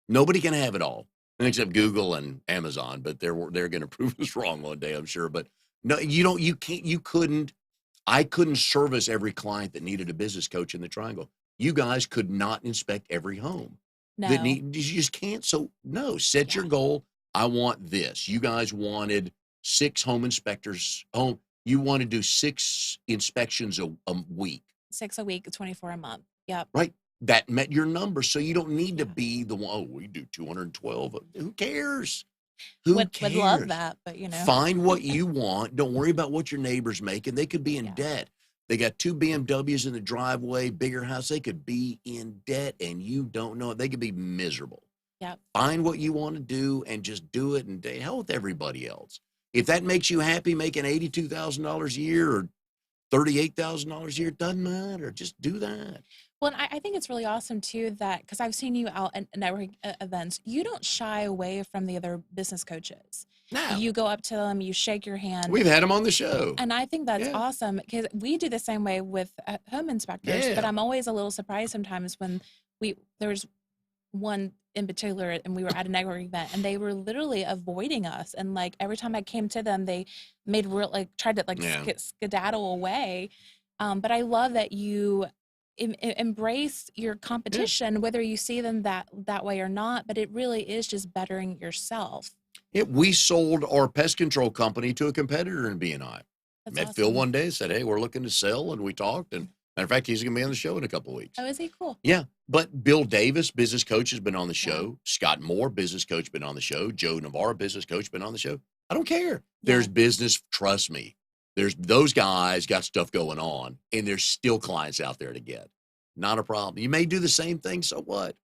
Nobody can have it all, except Google and Amazon, but they're going to prove us wrong one day, I'm sure. But no, I couldn't service every client that needed a business coach in the Triangle. You guys could not inspect every home. No. You just can't. So no, set your goal. I want this. You guys wanted 6 home inspectors. You want to do 6 inspections a week. 6 a week, 24 a month. Yep. Right. That met your number. So you don't need to be the one. Oh, we do 212. Who cares? Who cares? Would love that, but Find what you want. Don't worry about what your neighbor's making. They could be in debt. They got 2 BMWs in the driveway, bigger house. They could be in debt and you don't know it. They could be miserable. Yeah. Find what you want to do and just do it and hell with everybody else. If that makes you happy, making $82,000 a year or $38,000 a year, doesn't matter. Just do that. Well, and I think it's really awesome too that, because I've seen you out at networking events, you don't shy away from the other business coaches. No. You go up to them, you shake your hand. We've had them on the show. And I think that's awesome because we do the same way with home inspectors, but I'm always a little surprised sometimes when there's one in particular and we were at a networking event and they were literally avoiding us. And like every time I came to them, they made tried to skedaddle away. But I love that you embrace your competition, whether you see them that way or not, but it really is just bettering yourself. We sold our pest control company to a competitor in BNI. Met awesome. Phil one day, said, hey, we're looking to sell, and we talked. And matter of fact, he's going to be on the show in a couple of weeks. Oh, is he? Cool. Yeah. But Bill Davis, business coach, has been on the show. Yeah. Scott Moore, business coach, been on the show. Joe Navarro, business coach, been on the show. I don't care. Yeah. There's business. Trust me. Those guys got stuff going on, and there's still clients out there to get. Not a problem. You may do the same thing. So what?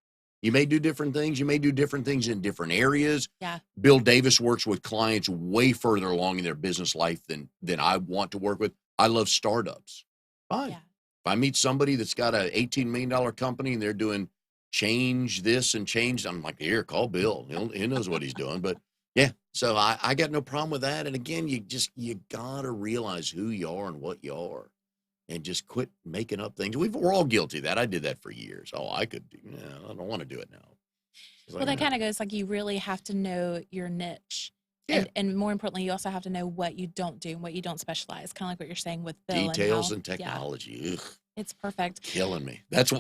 You may do different things. You may do different things in different areas. Yeah. Bill Davis works with clients way further along in their business life than I want to work with. I love startups. Fine. Yeah. If I meet somebody that's got an $18 million company and they're doing change this and change, I'm like, here, call Bill. He knows what he's doing. But yeah, so I got no problem with that. And again, you got to realize who you are and what you are. And just quit making up things. We're all guilty of that. I did that for years. Oh, I could do. I don't want to do it now. Well, that kind of goes like you really have to know your niche. Yeah. And more importantly, you also have to know what you don't do and what you don't specialize. Kind of like what you're saying with Bill. Details and technology. Yeah. It's perfect. Killing me. That's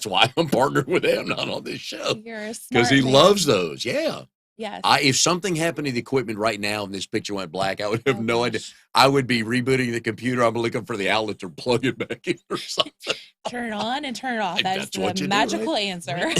why I'm partnered with him, not on this show. You're a smart because he man. loves those. Yeah. Yes. If something happened to the equipment right now and this picture went black, I would have no idea. I would be rebooting the computer. I'm looking for the outlet to plug it back in or something. Turn it on and turn it off. That's the magical answer.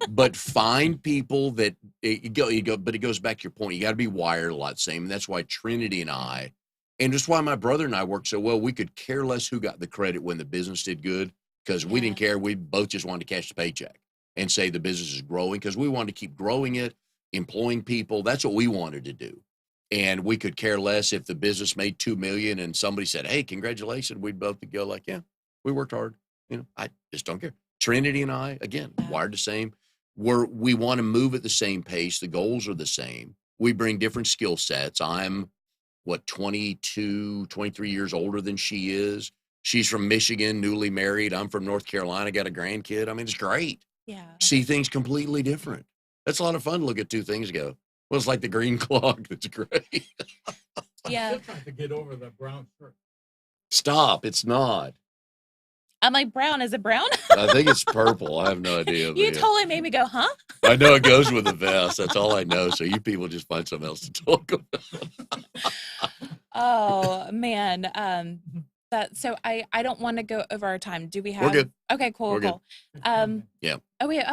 But find people that but it goes back to your point. You got to be wired a lot the same. And that's why Trinity and I And just why my brother and I worked so well, we could care less who got the credit when the business did good because we didn't care. We both just wanted to cash the paycheck and say the business is growing because we wanted to keep growing it, employing people. That's what we wanted to do. And we could care less if the business made $2 million and somebody said, "Hey, congratulations." We'd both go like, "Yeah, we worked hard." I just don't care. Trinity and I, again, wired the same. We want to move at the same pace. The goals are the same. We bring different skill sets. I'm 22, 23 years older than she is. She's from Michigan, newly married. I'm from North Carolina, got a grandkid. I mean, it's great. Yeah. See things completely different. That's a lot of fun to look at two things and go, well, it's like the green clock. That's great. Yeah. I'm still trying to get over the brown shirt. Stop. It's not. I'm like, brown. Is it brown? I think it's purple. I have no idea. You totally made me go, huh? I know it goes with the vest. That's all I know. So you people just find something else to talk about. Oh man. So I don't want to go over our time. Do we have? We're good. Okay, cool, We're cool. Yeah. We have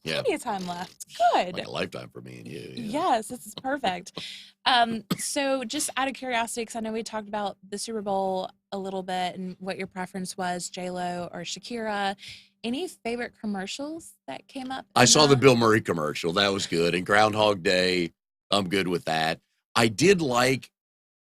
plenty of time left. Good. Like a lifetime for me and you. Yes, this is perfect. So just out of curiosity, because I know we talked about the Super Bowl a little bit and what your preference was, J-Lo or Shakira. Any favorite commercials that came up? I saw the Bill Murray commercial. That was good. And Groundhog Day, I'm good with that. I did like,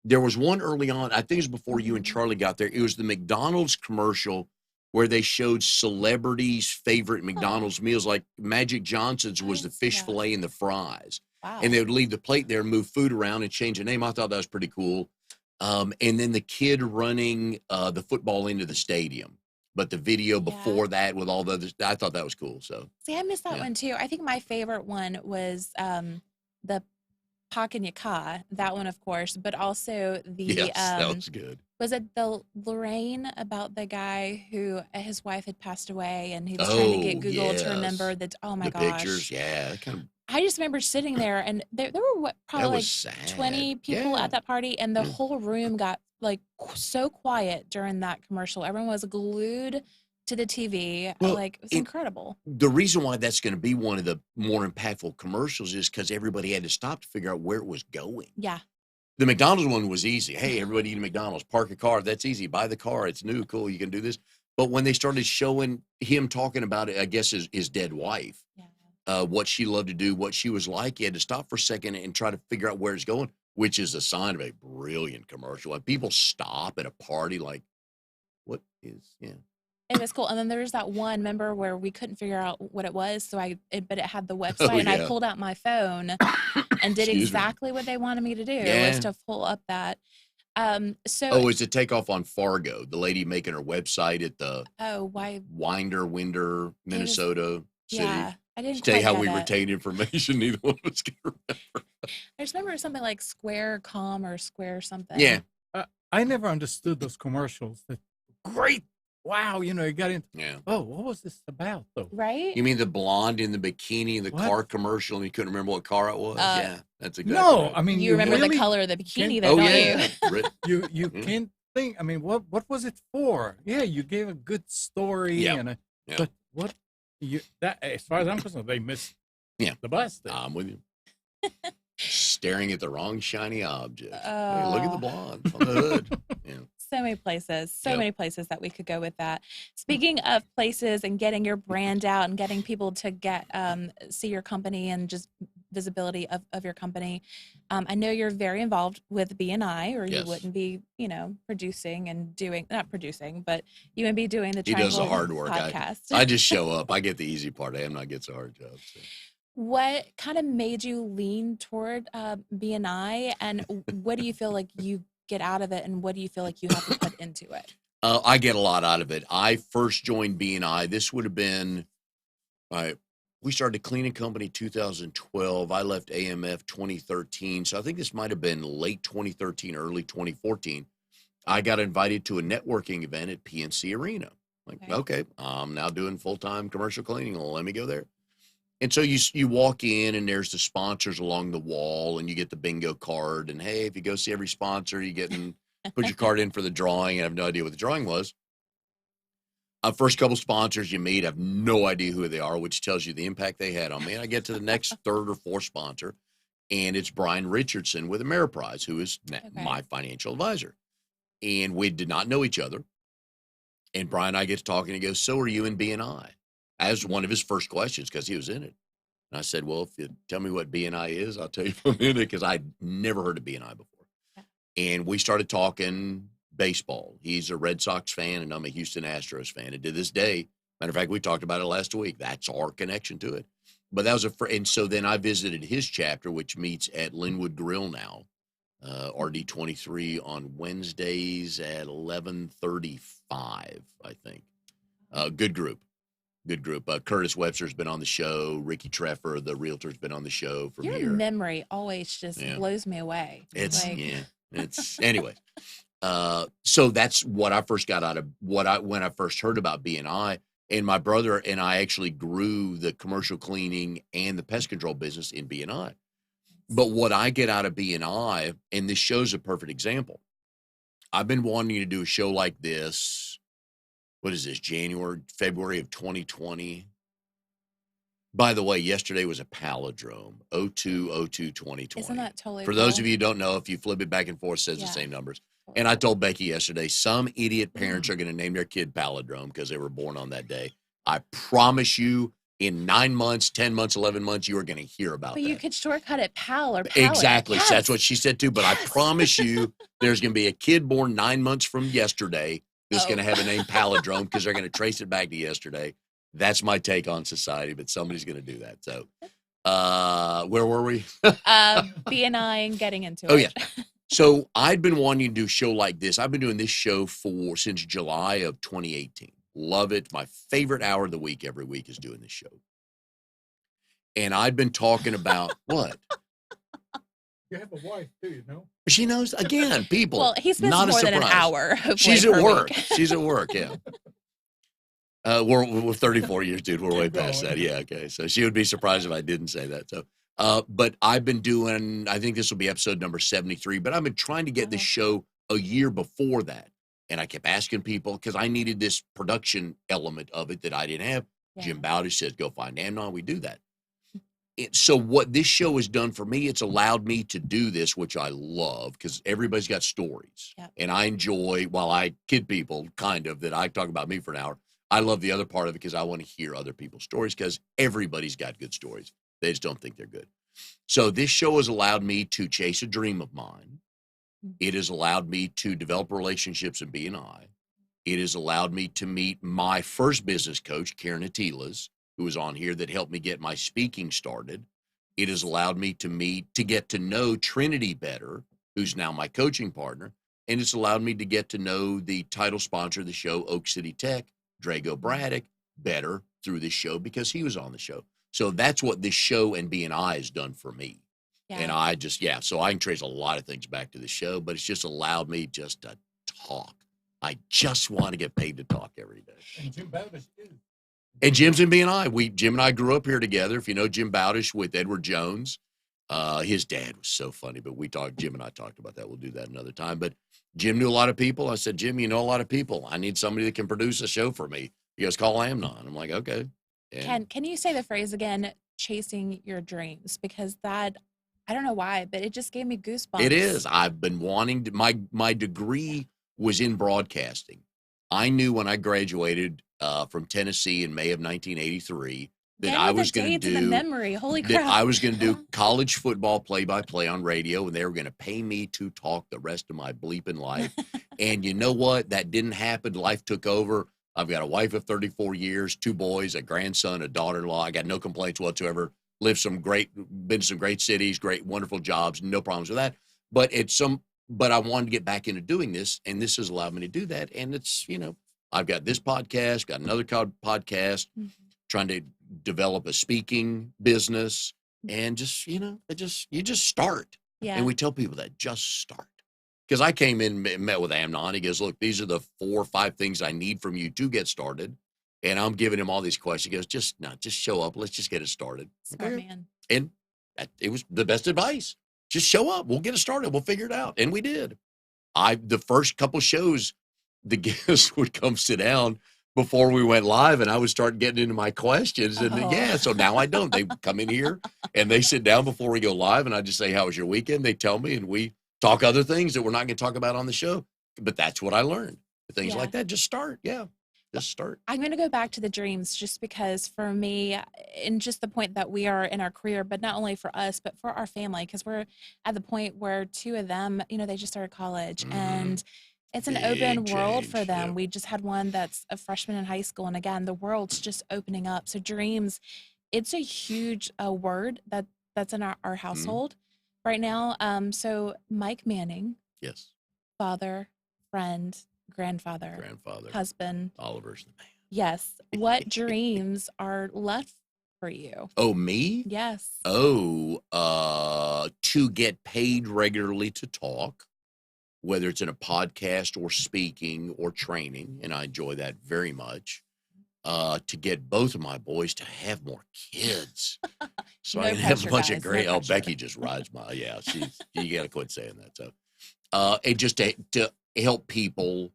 there was one early on, I think it was before you and Charlie got there. It was the McDonald's commercial where they showed celebrities' favorite McDonald's meals, like Magic Johnson's was the fish fillet and the fries. Wow. And they would leave the plate there and move food around and change the name. I thought that was pretty cool. And then the kid running the football into the stadium. But the video before that with all the others, I thought that was cool. So see, I missed that one too. I think my favorite one was the Pak and Yaka, that one, of course, but also the that was good. Was it the Lorraine about the guy who his wife had passed away and he was trying to get Google to remember that? Oh my gosh, pictures, I just remember sitting there and there were probably like 20 people at that party, and the whole room got like so quiet during that commercial. Everyone was glued to the TV. Well, like, it's incredible. The reason why that's going to be one of the more impactful commercials is because everybody had to stop to figure out where it was going. Yeah. The McDonald's one was easy. Hey, everybody eat a McDonald's. Park a car. That's easy. Buy the car. It's new. Cool. You can do this. But when they started showing him talking about it, I guess his dead wife, what she loved to do, what she was like, he had to stop for a second and try to figure out where it's going, which is a sign of a brilliant commercial. And people stop at a party like, what is, It was cool. And then there was that one, remember, where we couldn't figure out what it was. So but it had the website, and I pulled out my phone and did exactly what they wanted me to do, was to pull up that. It's a takeoff on Fargo, the lady making her website at the Winder, Minnesota city. Yeah, I didn't tell you how we retain information. Neither one of us can remember. I just remember something like Square.com or Square something. Yeah. I never understood those commercials. Great. Wow, you got into. Oh, what was this about, though? Right? You mean the blonde in the bikini in the car commercial, and you couldn't remember what car it was? That's exactly right. I mean, you remember really the color of the bikini, though, don't you? You can't think. I mean, what was it for? Yeah, you gave a good story, but what as far as I'm concerned, they missed the bus. I'm with you. Staring at the wrong shiny object. Hey, look at the blonde on the hood. So many places that we could go with that. Speaking of places and getting your brand out and getting people to see your company and just visibility of your company. I know you're very involved with BNI, or you wouldn't be, producing and doing, not producing, but you wouldn't be doing the He does the hard work. podcast. I just show up. I get the easy part. I am not get the hard job. So. What kind of made you lean toward BNI, and what do you feel like you get out of it, and what do you feel like you have to put into it? I get a lot out of it. I first joined BNI. This would have been, we started a cleaning company 2012. I left AMF 2013. So I think this might have been late 2013, early 2014. I got invited to a networking event at PNC Arena. Okay, I'm now doing full-time commercial cleaning. Well, let me go there. And so you walk in, and there's the sponsors along the wall, and you get the bingo card. And, hey, if you go see every sponsor, you get and put your card in for the drawing. I have no idea what the drawing was. First couple sponsors you meet, I have no idea who they are, which tells you the impact they had on me. And I get to the next third or fourth sponsor, and it's Brian Richardson with Ameriprise, who is my financial advisor. And we did not know each other. And Brian and I get to talking, and he goes, "So are you in BNI?" As one of his first questions, because he was in it. And I said, "Well, if you tell me what BNI is, I'll tell you for a minute," because I'd never heard of BNI before. Yeah. And we started talking baseball. He's a Red Sox fan, and I'm a Houston Astros fan. And to this day, matter of fact, we talked about it last week. That's our connection to it. But that was and so then I visited his chapter, which meets at Linwood Grill now, RD23 on Wednesdays at 11:35, I think. Good group. Curtis Webster's been on the show. Ricky Treffer, the realtor's been on the show from Your here. memory always just blows me away. It's anyway. So that's what I first got out of when I first heard about BNI. And my brother and I actually grew the commercial cleaning and the pest control business in BNI. But what I get out of BNI, and this show's a perfect example. I've been wanting to do a show like this. What is this? February of 2020. By the way, yesterday was a palindrome. 02/02/2020. Isn't that totally For those of you who don't know, if you flip it back and forth, it says the same numbers. And I told Becky yesterday, some idiot parents are going to name their kid palindrome because they were born on that day. I promise you, in 9 months, 10 months, 11 months, you are going to hear about that. But you could shortcut it pal or pallet. Exactly. Yes. That's what she said too. But I promise you, there's going to be a kid born 9 months from yesterday that's going to have a name palindrome because they're going to trace it back to yesterday. That's my take on society, but somebody's going to do that. So where were we? BNI and getting into it. Oh, yeah. So I'd been wanting to do a show like this. I've been doing this show since July of 2018. Love it. My favorite hour of the week every week is doing this show. And I'd been talking about what? You have a wife too, you know? She knows, again, people. Well, he spends more than an hour. She's at work. She's at work, yeah. We're 34 years, dude. We're way past that. Yeah, okay. So she would be surprised if I didn't say that. So, but I've been doing, I think this will be episode number 73, but I've been trying to get this show a year before that. And I kept asking people because I needed this production element of it that I didn't have. Yeah. Jim Bowdish says, go find Amnon. We do that. So what this show has done for me, it's allowed me to do this, which I love because everybody's got stories. Yep. And I enjoy, while I kid people kind of that I talk about me for an hour, I love the other part of it because I want to hear other people's stories because everybody's got good stories. They just don't think they're good. So this show has allowed me to chase a dream of mine. It has allowed me to develop relationships in BNI. It has allowed me to meet my first business coach, Karen Atilas, who was on here that helped me get my speaking started. It has allowed me to get to know Trinity better, who's now my coaching partner. And it's allowed me to get to know the title sponsor of the show, Oak City Tech, Drago Braddock, better through this show because he was on the show. So that's what this show and BNI has done for me. Yeah. And I just, so I can trace a lot of things back to the show, but it's just allowed me just to talk. I just want to get paid to talk every day. And Jim Bowdish is. And Jim's in BNI. Jim and I grew up here together. If you know Jim Bowdish with Edward Jones, his dad was so funny, but Jim and I talked about that. We'll do that another time. But Jim knew a lot of people. I said, Jim, you know a lot of people. I need somebody that can produce a show for me. He goes, call Amnon. I'm like, okay. And can you say the phrase again, chasing your dreams? Because that, I don't know why, but it just gave me goosebumps. It is. I've been wanting to, my degree was in broadcasting. I knew when I graduated from Tennessee in May of 1983 that I was going to do memory. Holy crap. That I was going to do college football play-by-play on radio, and they were going to pay me to talk the rest of my bleeping life. And you know what? That didn't happen. Life took over. I've got a wife of 34 years, 2 boys, a grandson, a daughter-in-law. I got no complaints whatsoever. Been to some great cities, great, wonderful jobs, no problems with that. But I wanted to get back into doing this, and this has allowed me to do that. And it's, I've got this podcast, got another podcast, trying to develop a speaking business, and just, you just start. Yeah. And we tell people that, just start. Because I came in and met with Amnon. He goes, look, these are the 4 or 5 things I need from you to get started. And I'm giving him all these questions. He goes, just show up. Let's just get it started. Smart man. And it was the best advice. Just show up. We'll get it started. We'll figure it out. And we did. The first couple shows, the guests would come sit down before we went live, and I would start getting into my questions. And so now I don't. They come in here and they sit down before we go live, and I just say, "How was your weekend?" They tell me, and we talk other things that we're not going to talk about on the show. But that's what I learned. Things like that. Just start. Yeah. Just start. I'm going to go back to the dreams just because for me, and just the point that we are in our career, but not only for us, but for our family, because we're at the point where two of them, they just started college and it's an open world for them. We just had one that's a freshman in high school. And again, the world's just opening up. So dreams, it's a huge word that's in our household right now. So Mike Manning. Yes. Father, friend, grandfather, husband. Oliver's the man. Yes. What dreams are left for you? Oh, me? Yes. Oh, to get paid regularly to talk, whether it's in a podcast or speaking or training, and I enjoy that very much. To get both of my boys to have more kids. So I can have a bunch of great, Becky just rides my, you got to quit saying that. So, and just to help people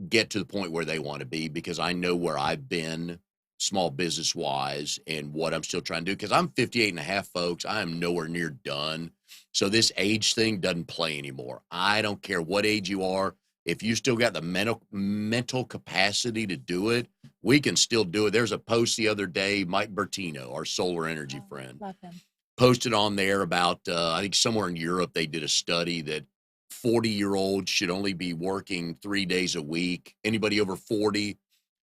get to the point where they want to be, because I know where I've been small business wise and what I'm still trying to do, because I'm 58 and a half, folks. I am nowhere near done. So this age thing doesn't play anymore. I don't care what age you are. If you still got the mental capacity to do it, we can still do it. There's a post the other day, Mike Bertino, our solar energy friend, love him, posted on there about, I think somewhere in Europe, they did a study that 40-year-olds should only be working 3 days a week. Anybody over 40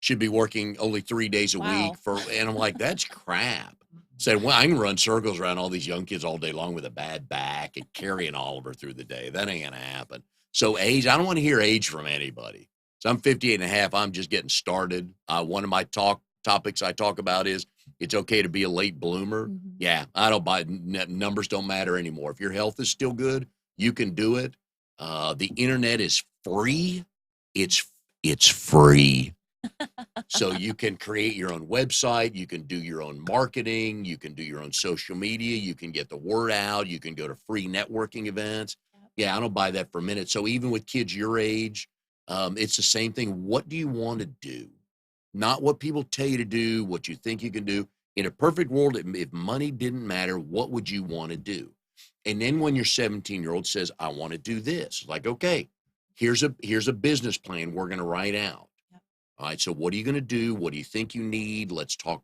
should be working only 3 days a week. And I'm like, that's crap. Said, well, I can run circles around all these young kids all day long with a bad back and carrying Oliver through the day. That ain't going to happen. So age, I don't want to hear age from anybody. So I'm 58 and a half. I'm just getting started. One of my topics I talk about is it's okay to be a late bloomer. Yeah, I don't buy numbers don't matter anymore. If your health is still good, you can do it. The internet is free. It's free. So you can create your own website. You can do your own marketing. You can do your own social media. You can get the word out. You can go to free networking events. Yeah, I don't buy that for a minute. So even with kids your age, it's the same thing. What do you want to do? Not what people tell you to do, what you think you can do. In a perfect world, if money didn't matter, what would you want to do? And then when your 17-year-old says, I want to do this, like, okay, here's a business plan we're going to write out. Yep. All right, so what are you going to do? What do you think you need? Let's talk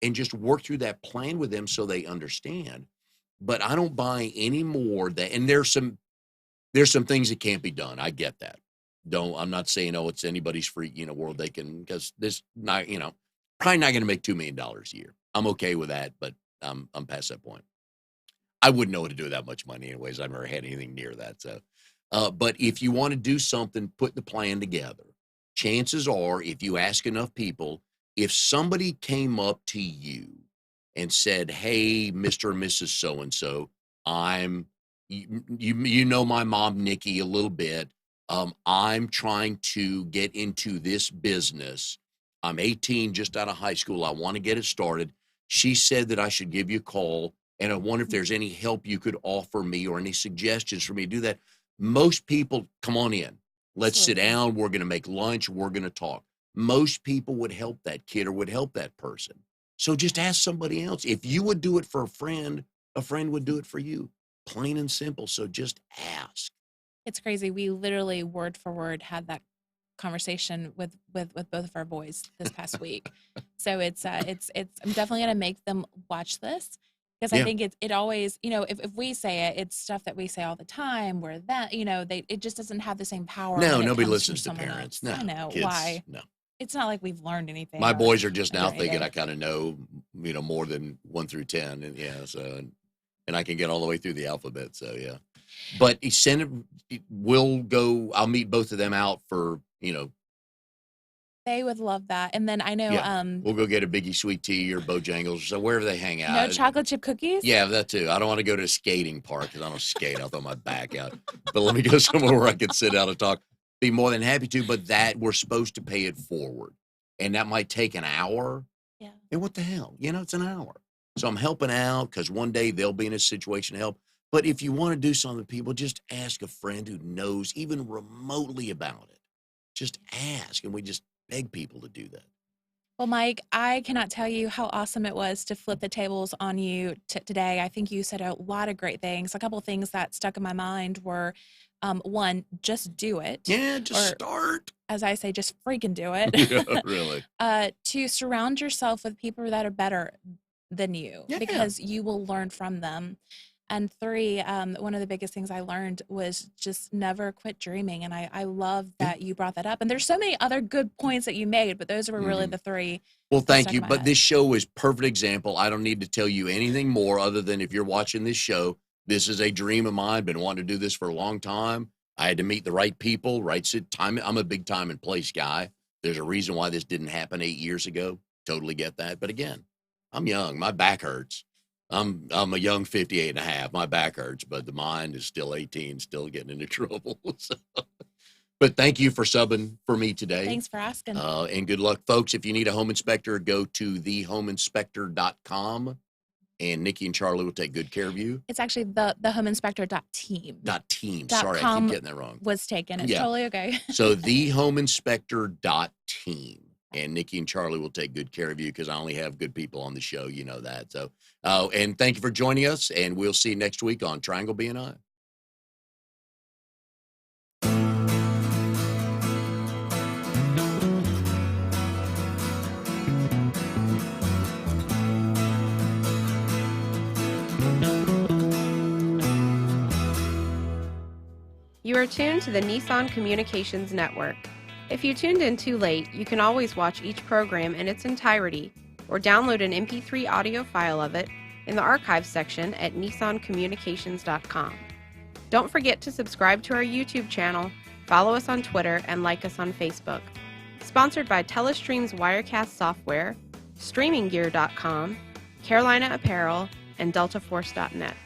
and just work through that plan with them so they understand. But I don't buy any more that, and there's some things that can't be done. I get that. I'm not saying, it's anybody's free, world they can, because this not, probably not going to make $2 million a year. I'm okay with that, but I'm past that point. I wouldn't know what to do with that much money anyways. I've never had anything near that. So, but if you want to do something, put the plan together. Chances are, if you ask enough people, if somebody came up to you and said, hey, Mr. and Mrs. So-and-so, you know my mom, Nikki, a little bit. I'm trying to get into this business. I'm 18, just out of high school. I want to get it started. She said that I should give you a call, and I wonder if there's any help you could offer me or any suggestions for me to do that. Most people, come on in. Let's sit down. We're going to make lunch. We're going to talk. Most people would help that kid or would help that person. So just ask somebody else. If you would do it for a friend would do it for you. Plain and simple. So just ask. It's crazy. We literally word for word had that conversation with both of our boys this past week. So it's I'm definitely going to make them watch this, because I think it always, if we say it, it's stuff that we say all the time, where that, it just doesn't have the same power. No, nobody listens to parents. No, I know. Kids, why? No. It's not like we've learned anything. My boys are just now thinking I kind of know, more than 1 through 10. And so, and I can get all the way through the alphabet. So, yeah. But I'll meet both of them out for, They would love that. And then I know we'll go get a Biggie Sweet Tea or Bojangles or so, wherever they hang out. No chocolate chip cookies? Yeah, that too. I don't want to go to a skating park because I don't skate. I'll throw my back out. But let me go somewhere where I can sit down and talk. Be more than happy to, but that we're supposed to pay it forward. And that might take an hour. Yeah. And what the hell? It's an hour. So I'm helping out because one day they'll be in a situation to help. But if you want to do something, people, just ask a friend who knows even remotely about it. Just ask. And we just Beg people to do that. Well, Mike, I cannot tell you how awesome it was to flip the tables on you today. I think you said a lot of great things. A couple of things that stuck in my mind were, one, just do it. Yeah, just start. As I say, just freaking do it. Yeah, really. To surround yourself with people that are better than you, because you will learn from them. And 3, one of the biggest things I learned was just never quit dreaming. And I love that you brought that up. And there's so many other good points that you made, but those were really the 3. Well, thank you. But this show is perfect example. I don't need to tell you anything more other than if you're watching this show, this is a dream of mine. Been wanting to do this for a long time. I had to meet the right people, right time. I'm a big time and place guy. There's a reason why this didn't happen 8 years ago. Totally get that. But again, I'm young. My back hurts. I'm a young 58 and a half. My back hurts, but the mind is still 18, still getting into trouble. So. But thank you for subbing for me today. Thanks for asking. And good luck, folks. If you need a home inspector, go to thehomeinspector.com, and Nikki and Charlie will take good care of you. It's actually the homeinspector.team. .team. Sorry, I keep getting that wrong. Was taken. It's totally okay. So thehomeinspector.team. And Nikki and Charlie will take good care of you because I only have good people on the show. You know that. So, and thank you for joining us. And we'll see you next week on Triangle BNI. You are tuned to the Nissan Communications Network. If you tuned in too late, you can always watch each program in its entirety or download an MP3 audio file of it in the archives section at nissancommunications.com. Don't forget to subscribe to our YouTube channel, follow us on Twitter, and like us on Facebook. Sponsored by Telestream's Wirecast software, StreamingGear.com, Carolina Apparel, and DeltaForce.net.